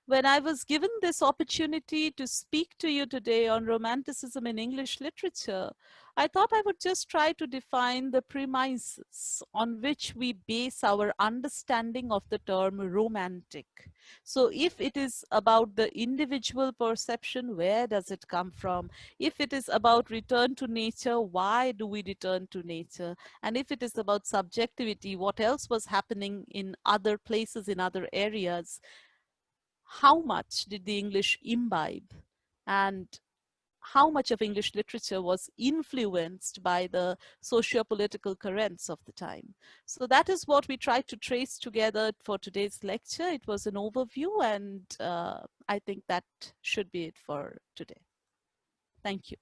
when I was given this opportunity to speak to you today on Romanticism in English literature, I thought I would just try to define the premises on which we base our understanding of the term romantic. So if it is about the individual perception, where does it come from? If it is about return to nature, why do we return to nature? And if it is about subjectivity, what else was happening in other places, in other areas? How much did the English imbibe? And how much of English literature was influenced by the socio-political currents of the time. So that is what we tried to trace together for today's lecture. It was an overview, and I think that should be it for today. Thank you.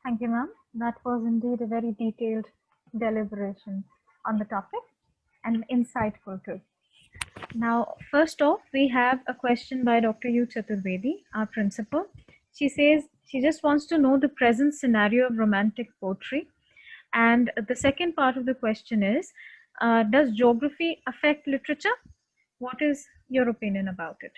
Thank you, ma'am. That was indeed a very detailed deliberation on the topic and insightful too. Now, first off, we have a question by Dr. U. Chaturvedi, our principal. She says she just wants to know the present scenario of romantic poetry. And the second part of the question is, does geography affect literature? What is your opinion about it?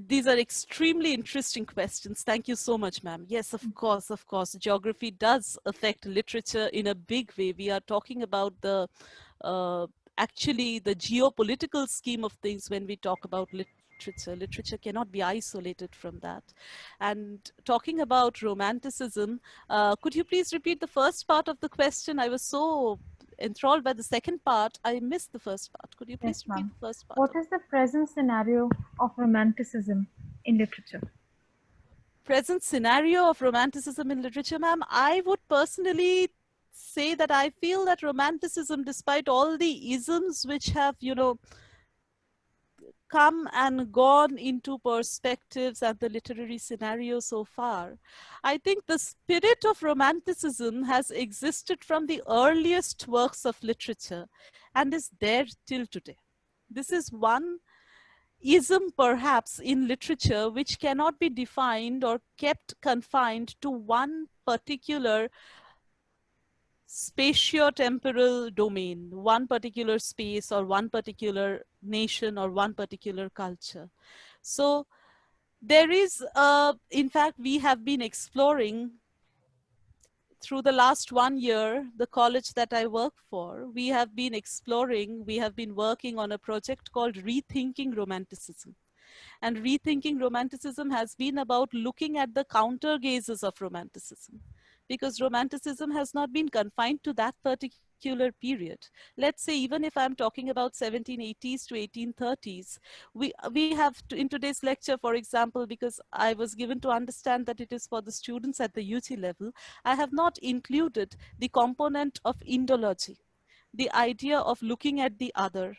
These are extremely interesting questions. Thank you so much, ma'am. Yes, of course, of course. Geography does affect literature in a big way. We are talking about the actually the geopolitical scheme of things when we talk about literature. Literature cannot be isolated from that. And talking about romanticism, could you please repeat the first part of the question? I was so enthralled by the second part. I missed the first part. Could you please repeat the first part? What is the present scenario of romanticism in literature? Present scenario of romanticism in literature, ma'am? I would personally say that I feel that romanticism, despite all the isms which have, come and gone into perspectives and the literary scenario so far, I think the spirit of romanticism has existed from the earliest works of literature and is there till today. This is one ism perhaps in literature which cannot be defined or kept confined to one particular spatio-temporal domain, one particular space or one particular nation or one particular culture. So there is, in fact, we have been exploring through the last 1 year, the college that I work for, we have been exploring, we have been working on a project called Rethinking Romanticism. And Rethinking Romanticism has been about looking at the counter gazes of romanticism, because romanticism has not been confined to that particular period. Let's say, even if I'm talking about 1780s to 1830s, we have to, in today's lecture, for example, because I was given to understand that it is for the students at the UG level, I have not included the component of Indology, the idea of looking at the other,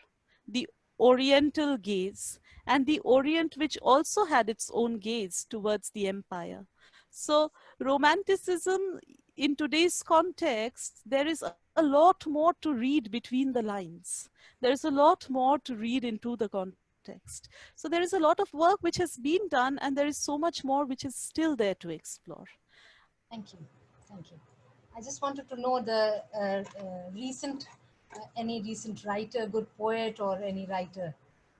the Oriental gaze, and the Orient which also had its own gaze towards the empire. So romanticism in today's context, there is a lot more to read between the lines. There's a lot more to read into the context. So there is a lot of work which has been done, and there is so much more which is still there to explore. Thank you. Thank you. I just wanted to know the any recent writer, good poet or any writer.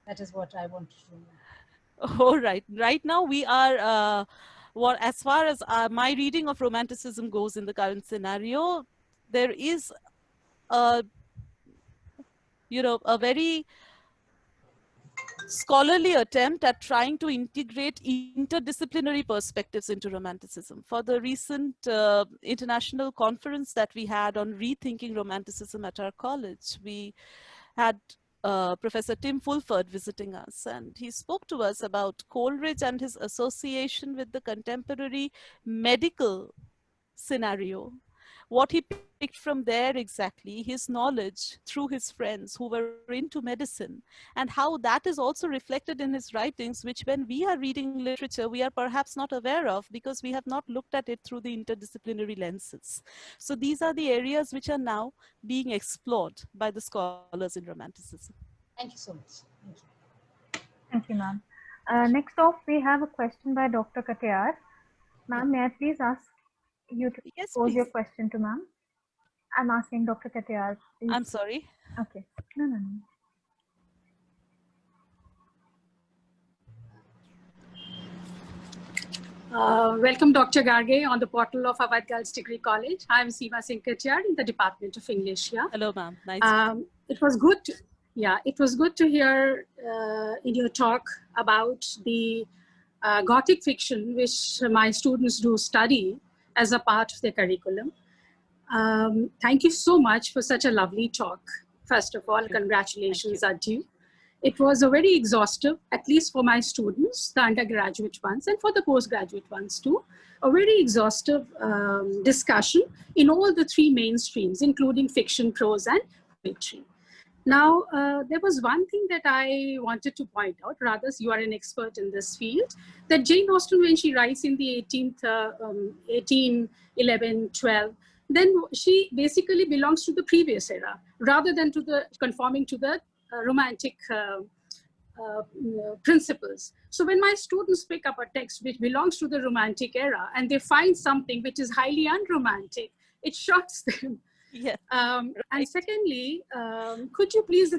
That is what I wanted to know. All right. Right now we are, as far as my reading of romanticism goes in the current scenario, there is a, a very scholarly attempt at trying to integrate interdisciplinary perspectives into romanticism. For the recent international conference that we had on rethinking romanticism at our college, we had Professor Tim Fulford visiting us, and he spoke to us about Coleridge and his association with the contemporary medical scenario. What he picked from there exactly, his knowledge through his friends who were into medicine, and how that is also reflected in his writings, which when we are reading literature, we are perhaps not aware of because we have not looked at it through the interdisciplinary lenses. So these are the areas which are now being explored by the scholars in romanticism. Thank you so much. Thank you. Thank you, ma'am. Next off, we have a question by Dr. Katayar. Ma'am, may I please ask you to pose your question to ma'am? I'm asking Dr. Katiyar. I'm sorry. Okay. No. Welcome, Dr. Garge, on the portal of Awadh Girls Degree College. I'm Seema Singh Katiyar in the Department of English here. Hello, ma'am. Nice. It was good. It was good to hear in your talk about the Gothic fiction, which my students do study as a part of their curriculum. Thank you so much for such a lovely talk. First of all, congratulations are due. It was a very exhaustive, at least for my students, the undergraduate ones, and for the postgraduate ones too, a very exhaustive discussion in all the three mainstreams, including fiction, prose, and poetry. Now, there was one thing that I wanted to point out, rather, you are an expert in this field, that Jane Austen, when she writes in the 1811, 12, then she basically belongs to the previous era, rather than to the conforming to the romantic principles. So when my students pick up a text which belongs to the romantic era and they find something which is highly unromantic, it shocks them. Yeah. And secondly, could you please,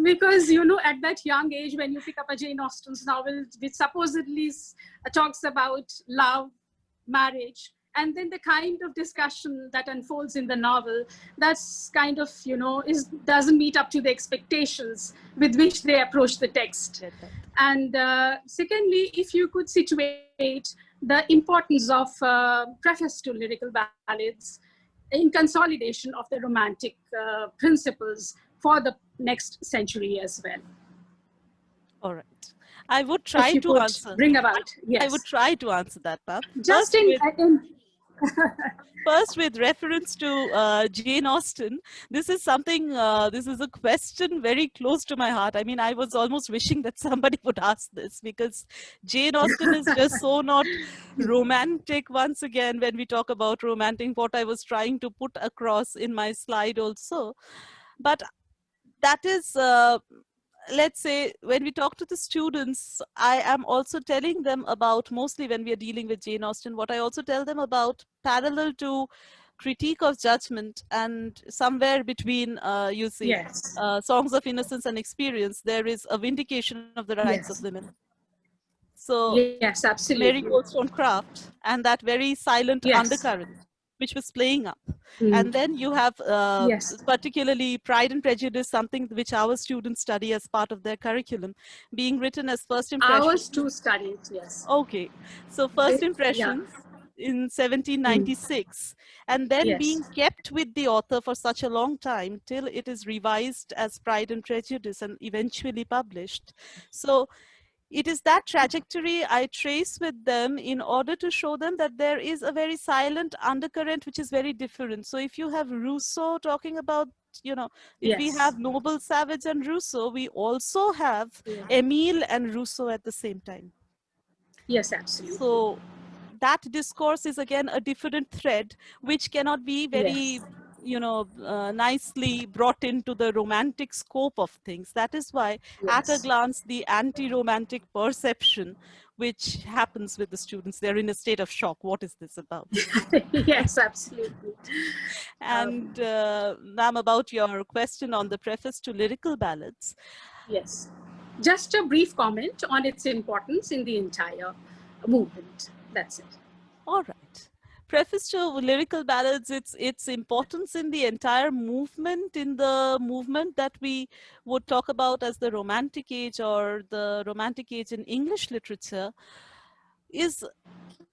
because at that young age when you pick up a Jane Austen's novel which supposedly talks about love, marriage, and then the kind of discussion that unfolds in the novel, that's kind of, doesn't meet up to the expectations with which they approach the text. And secondly, if you could situate the importance of preface to lyrical ballads in consolidation of the romantic principles for the next century as well. All right. I would try to answer. Bring about, yes. I would try to answer that, ma'am. Just First, with reference to Jane Austen, this is something, this is a question very close to my heart. I mean, I was almost wishing that somebody would ask this, because Jane Austen is just so not romantic. Once again, when we talk about romantic, what I was trying to put across in my slide also. But that is, let's say, when we talk to the students, I am also telling them about, mostly when we are dealing with Jane Austen, what I also tell them about, parallel to critique of judgment, and somewhere between, you see, yes. Songs of Innocence and Experience, there is a vindication of the rights Yes. of women. So, yes, absolutely. Mary Wollstonecraft and that very silent Yes. undercurrent, which was playing up. And then you have yes. particularly Pride and Prejudice, something which our students study as part of their curriculum, being written as first impressions. Ours too studied, yes. Okay, so first impressions in 1796, and then being kept with the author for such a long time till it is revised as Pride and Prejudice and eventually published. So it is that trajectory I trace with them in order to show them that there is a very silent undercurrent which is very different. So if you have Rousseau talking about, if we have Noble Savage and Rousseau, we also have Emile and Rousseau at the same time. Yes, absolutely. So that discourse is again a different thread which cannot be very nicely brought into the romantic scope of things. That is why at a glance the anti-romantic perception which happens with the students, they're in a state of shock. What is this about? Yes, absolutely. And ma'am, about your question on the preface to lyrical ballads. Yes, just a brief comment on its importance in the entire movement. That's it. All right. Preface to lyrical ballads, its importance in the entire movement, in the movement that we would talk about as the Romantic Age, or the Romantic Age in English literature, is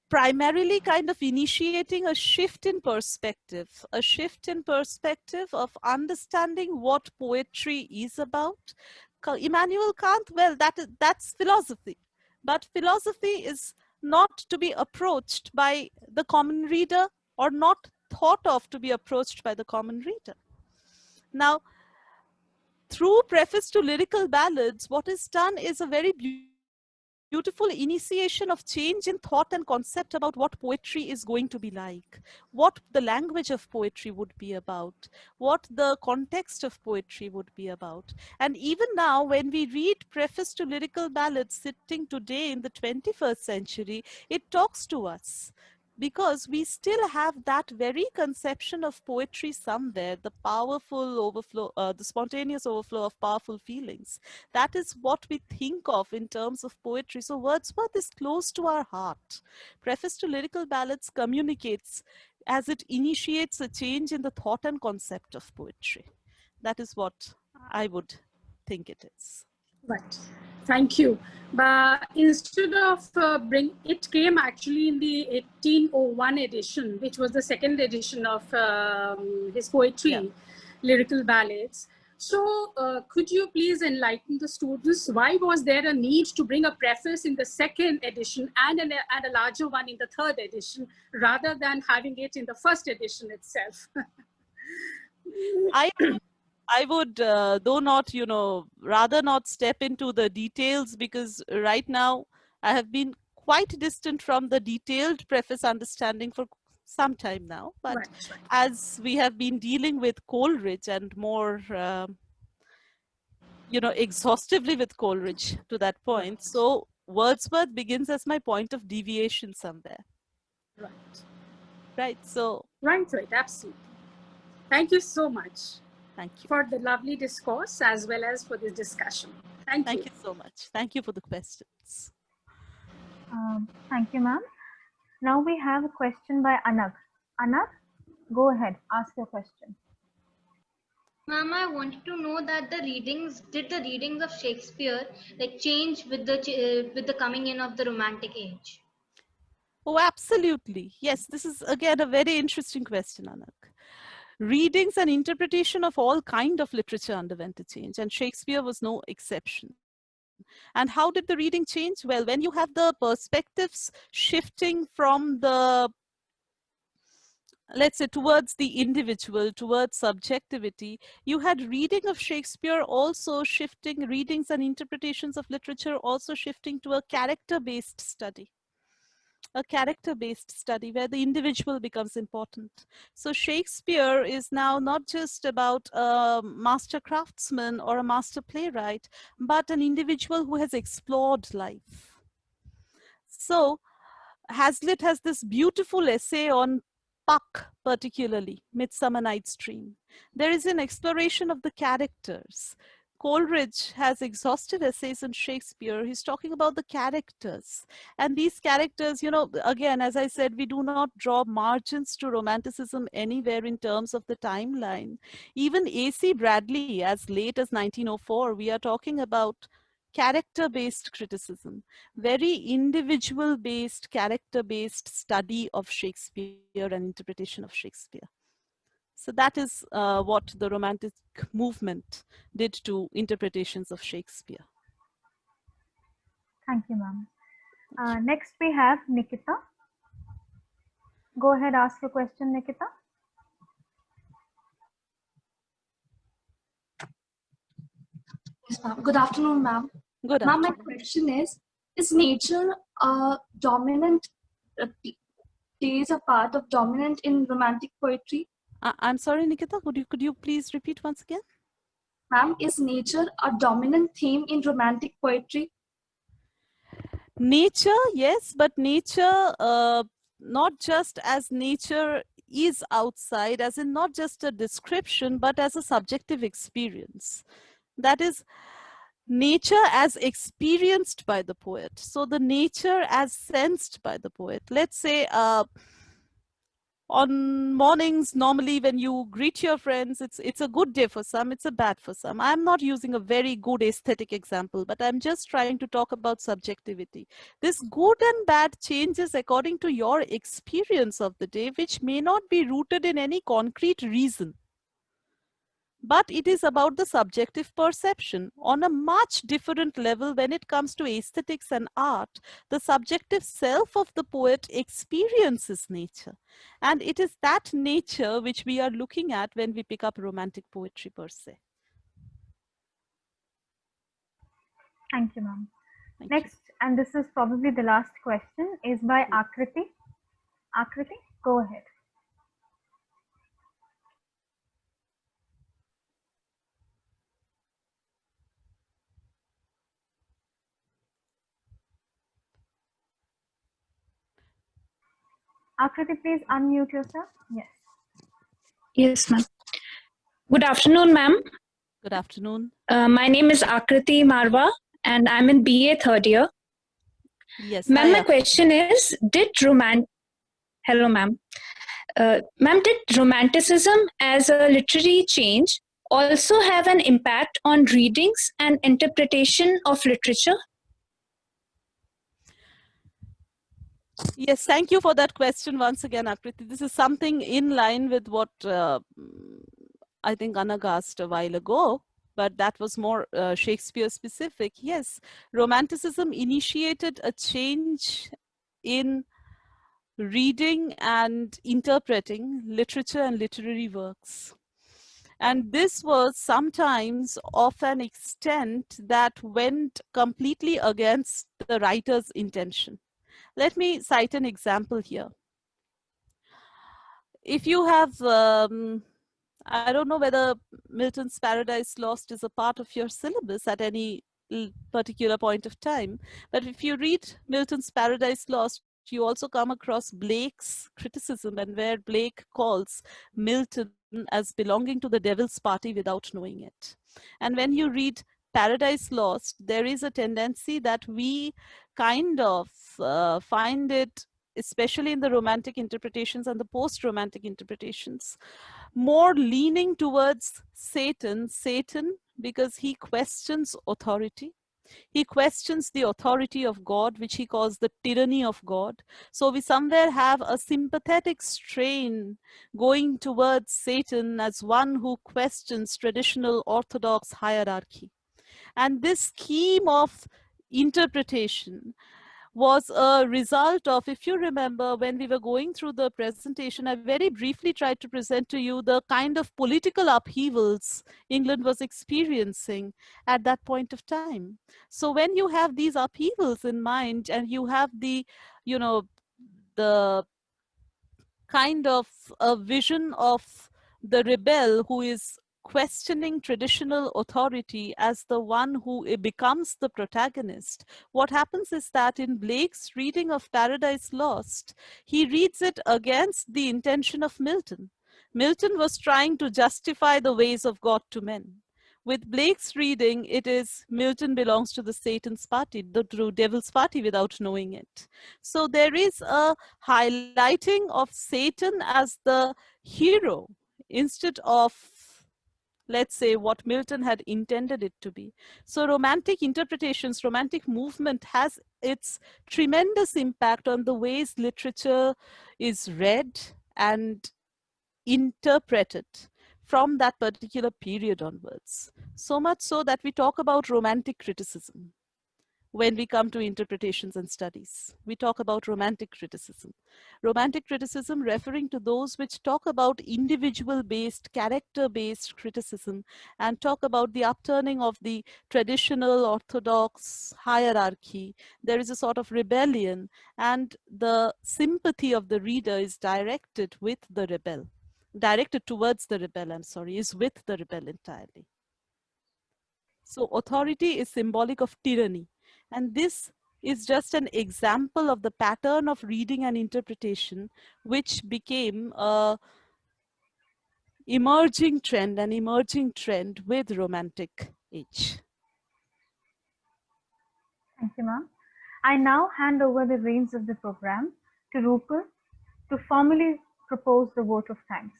primarily kind of initiating a shift in perspective of understanding what poetry is about. Immanuel Kant, well, that's philosophy, but philosophy is not to be approached by the common reader, or not thought of to be approached by the common reader. Now, through Preface to Lyrical Ballads, what is done is a very beautiful initiation of change in thought and concept about what poetry is going to be like, what the language of poetry would be about, what the context of poetry would be about. And even now, when we read Preface to Lyrical Ballads sitting today in the 21st century, it talks to us. because we still have that very conception of poetry somewhere, the powerful overflow, the spontaneous overflow of powerful feelings. That is what we think of in terms of poetry. So Wordsworth is close to our heart. Preface to Lyrical Ballads communicates as it initiates a change in the thought and concept of poetry. That is what I would think it is. Right. Thank you. But instead of it came actually in the 1801 edition, which was the second edition of his poetry, Lyrical Ballads. So could you please enlighten the students, why was there a need to bring a preface in the second edition and a larger one in the third edition, rather than having it in the first edition itself? I would, though not, rather not step into the details, because right now I have been quite distant from the detailed preface understanding for some time now. But Right. as we have been dealing with Coleridge and more, exhaustively with Coleridge to that point, so Wordsworth begins as my point of deviation somewhere. Right. Right. So. Right. Absolutely. Thank you so much. Thank you. For the lovely discourse as well as for this discussion. Thank you. Thank you so much. Thank you for the questions. Thank you, ma'am. Now we have a question by Anag. Anag, go ahead, ask your question. Ma'am, I wanted to know that did the readings of Shakespeare change with the coming in of the Romantic age? Oh, absolutely. Yes, this is again a very interesting question, Anak. Readings and interpretation of all kind of literature underwent a change, and Shakespeare was no exception. And how did the reading change? Well, when you have the perspectives shifting from the, let's say, towards the individual, towards subjectivity, you had reading of Shakespeare also shifting, readings and interpretations of literature also shifting to a character-based study. A character-based study where the individual becomes important. So Shakespeare is now not just about a master craftsman or a master playwright, but an individual who has explored life. So Hazlitt has this beautiful essay on Puck, particularly, Midsummer Night's Dream. There is an exploration of the characters. Coleridge has exhaustive essays on Shakespeare. He's talking about the characters. And these characters, again, as I said, we do not draw margins to romanticism anywhere in terms of the timeline. Even A.C. Bradley, as late as 1904, we are talking about character-based criticism, very individual-based, character-based study of Shakespeare and interpretation of Shakespeare. So that is what the Romantic movement did to interpretations of Shakespeare. Thank you, ma'am. Next we have Nikita. Go ahead, ask your question, Nikita. Yes, ma'am. Good afternoon, ma'am. Good Ma'am, afternoon. my question is nature a dominant, plays a part of dominant in romantic poetry? I'm sorry, Nikita, could you please repeat once again? Ma'am, is nature a dominant theme in romantic poetry? Nature, yes, but nature, not just as nature is outside, as in not just a description, but as a subjective experience. That is, nature as experienced by the poet. So the nature as sensed by the poet. Let's say on mornings, normally when you greet your friends, it's a good day for some, it's a bad for some. I'm not using a very good aesthetic example, but I'm just trying to talk about subjectivity. This good and bad changes according to your experience of the day, which may not be rooted in any concrete reason. But it is about the subjective perception on a much different level when it comes to aesthetics and art. The subjective self of the poet experiences nature. And it is that nature which we are looking at when we pick up romantic poetry per se. Thank you, ma'am. Next, and this is probably the last question, is by Akriti. Akriti, go ahead. Akriti, please unmute yourself. Yes. Yes, ma'am. Good afternoon, ma'am. Good afternoon. My name is Akriti Marwa, and I'm in BA third year. Yes. Ma'am, hi, my question is, Hello, ma'am. Ma'am, did romanticism as a literary change also have an impact on readings and interpretation of literature? Yes, thank you for that question once again, Akriti. This is something in line with what I think Anag asked a while ago, but that was more Shakespeare specific. Yes, Romanticism initiated a change in reading and interpreting literature and literary works. And this was sometimes of an extent that went completely against the writer's intention. Let me cite an example here. If you have, I don't know whether Milton's Paradise Lost is a part of your syllabus at any particular point of time, but if you read Milton's Paradise Lost, you also come across Blake's criticism, and where Blake calls Milton as belonging to the devil's party without knowing it. And when you read Paradise Lost, there is a tendency that we kind of find it, especially in the romantic interpretations and the post-romantic interpretations, more leaning towards Satan because he questions authority. He questions the authority of God, which he calls the tyranny of God. So we somewhere have a sympathetic strain going towards Satan as one who questions traditional orthodox hierarchy. And this scheme of interpretation was a result of, if you remember, when we were going through the presentation, I very briefly tried to present to you the kind of political upheavals England was experiencing at that point of time. So when you have these upheavals in mind, and you have the, you know, the kind of a vision of the rebel who is questioning traditional authority as the one who becomes the protagonist, what happens is that in Blake's reading of Paradise Lost, he reads it against the intention of Milton. Milton was trying to justify the ways of God to men. With Blake's reading, it is Milton belongs to the Satan's party, the true devil's party, without knowing it. So there is a highlighting of Satan as the hero instead of, let's say, what Milton had intended it to be. So romantic interpretations, romantic movement has its tremendous impact on the ways literature is read and interpreted from that particular period onwards. So much so that we talk about romantic criticism. When we come to interpretations and studies, we talk about romantic criticism. Romantic criticism referring to those which talk about individual-based, character-based criticism, and talk about the upturning of the traditional orthodox hierarchy. There is a sort of rebellion, and the sympathy of the reader is directed with the rebel. Directed towards the rebel, is with the rebel entirely. So authority is symbolic of tyranny. And this is just an example of the pattern of reading and interpretation, which became an emerging trend with Romantic Age. Thank you, ma'am. I now hand over the reins of the program to Rupal to formally propose the vote of thanks.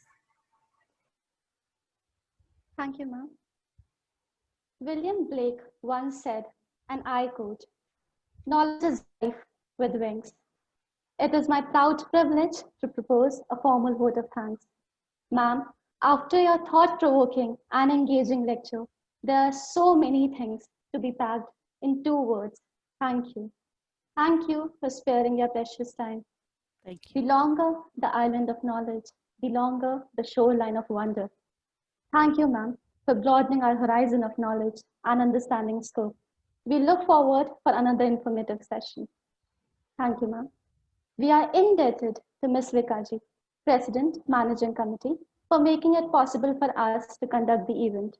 Thank you, ma'am. William Blake once said, and I quote, "Knowledge is life with wings." It is my proud privilege to propose a formal vote of thanks. Ma'am, after your thought-provoking and engaging lecture, there are so many things to be packed in 2 words. Thank you. Thank you for sparing your precious time. Thank you. The longer the island of knowledge, the longer the shoreline of wonder. Thank you, ma'am, for broadening our horizon of knowledge and understanding scope. We look forward for another informative session. Thank you, ma'am. We are indebted to Ms. Vikaji, President, Managing Committee, for making it possible for us to conduct the event.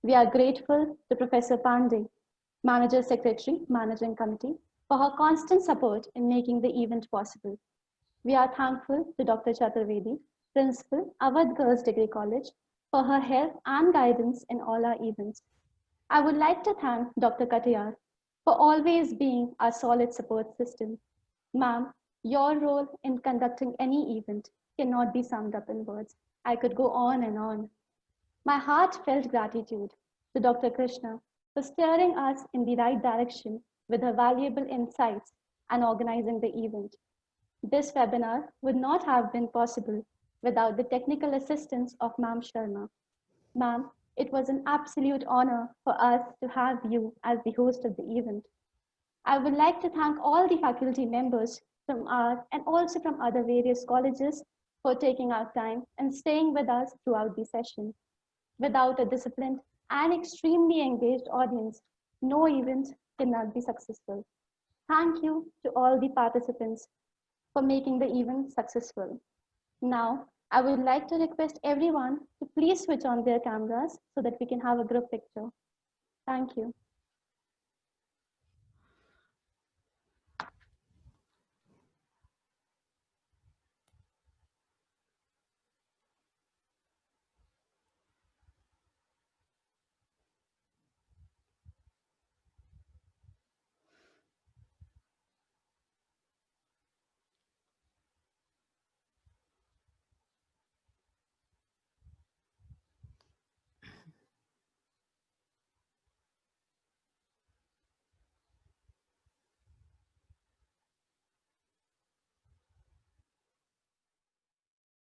We are grateful to Professor Pandey, Manager Secretary, Managing Committee, for her constant support in making the event possible. We are thankful to Dr. Chaturvedi, Principal, Awadh Girls Degree College, for her help and guidance in all our events. I would like to thank Dr. Katayar for always being our solid support system. Ma'am, your role in conducting any event cannot be summed up in words. I could go on and on. My heartfelt gratitude to Dr. Krishna for steering us in the right direction with her valuable insights and organizing the event. This webinar would not have been possible without the technical assistance of Ma'am Sharma. Ma'am, it was an absolute honor for us to have you as the host of the event. I would like to thank all the faculty members from our and also from other various colleges for taking out time and staying with us throughout the session. Without a disciplined and extremely engaged audience, no event cannot be successful. Thank you to all the participants for making the event successful. Now, I would like to request everyone to please switch on their cameras so that we can have a group picture. Thank you.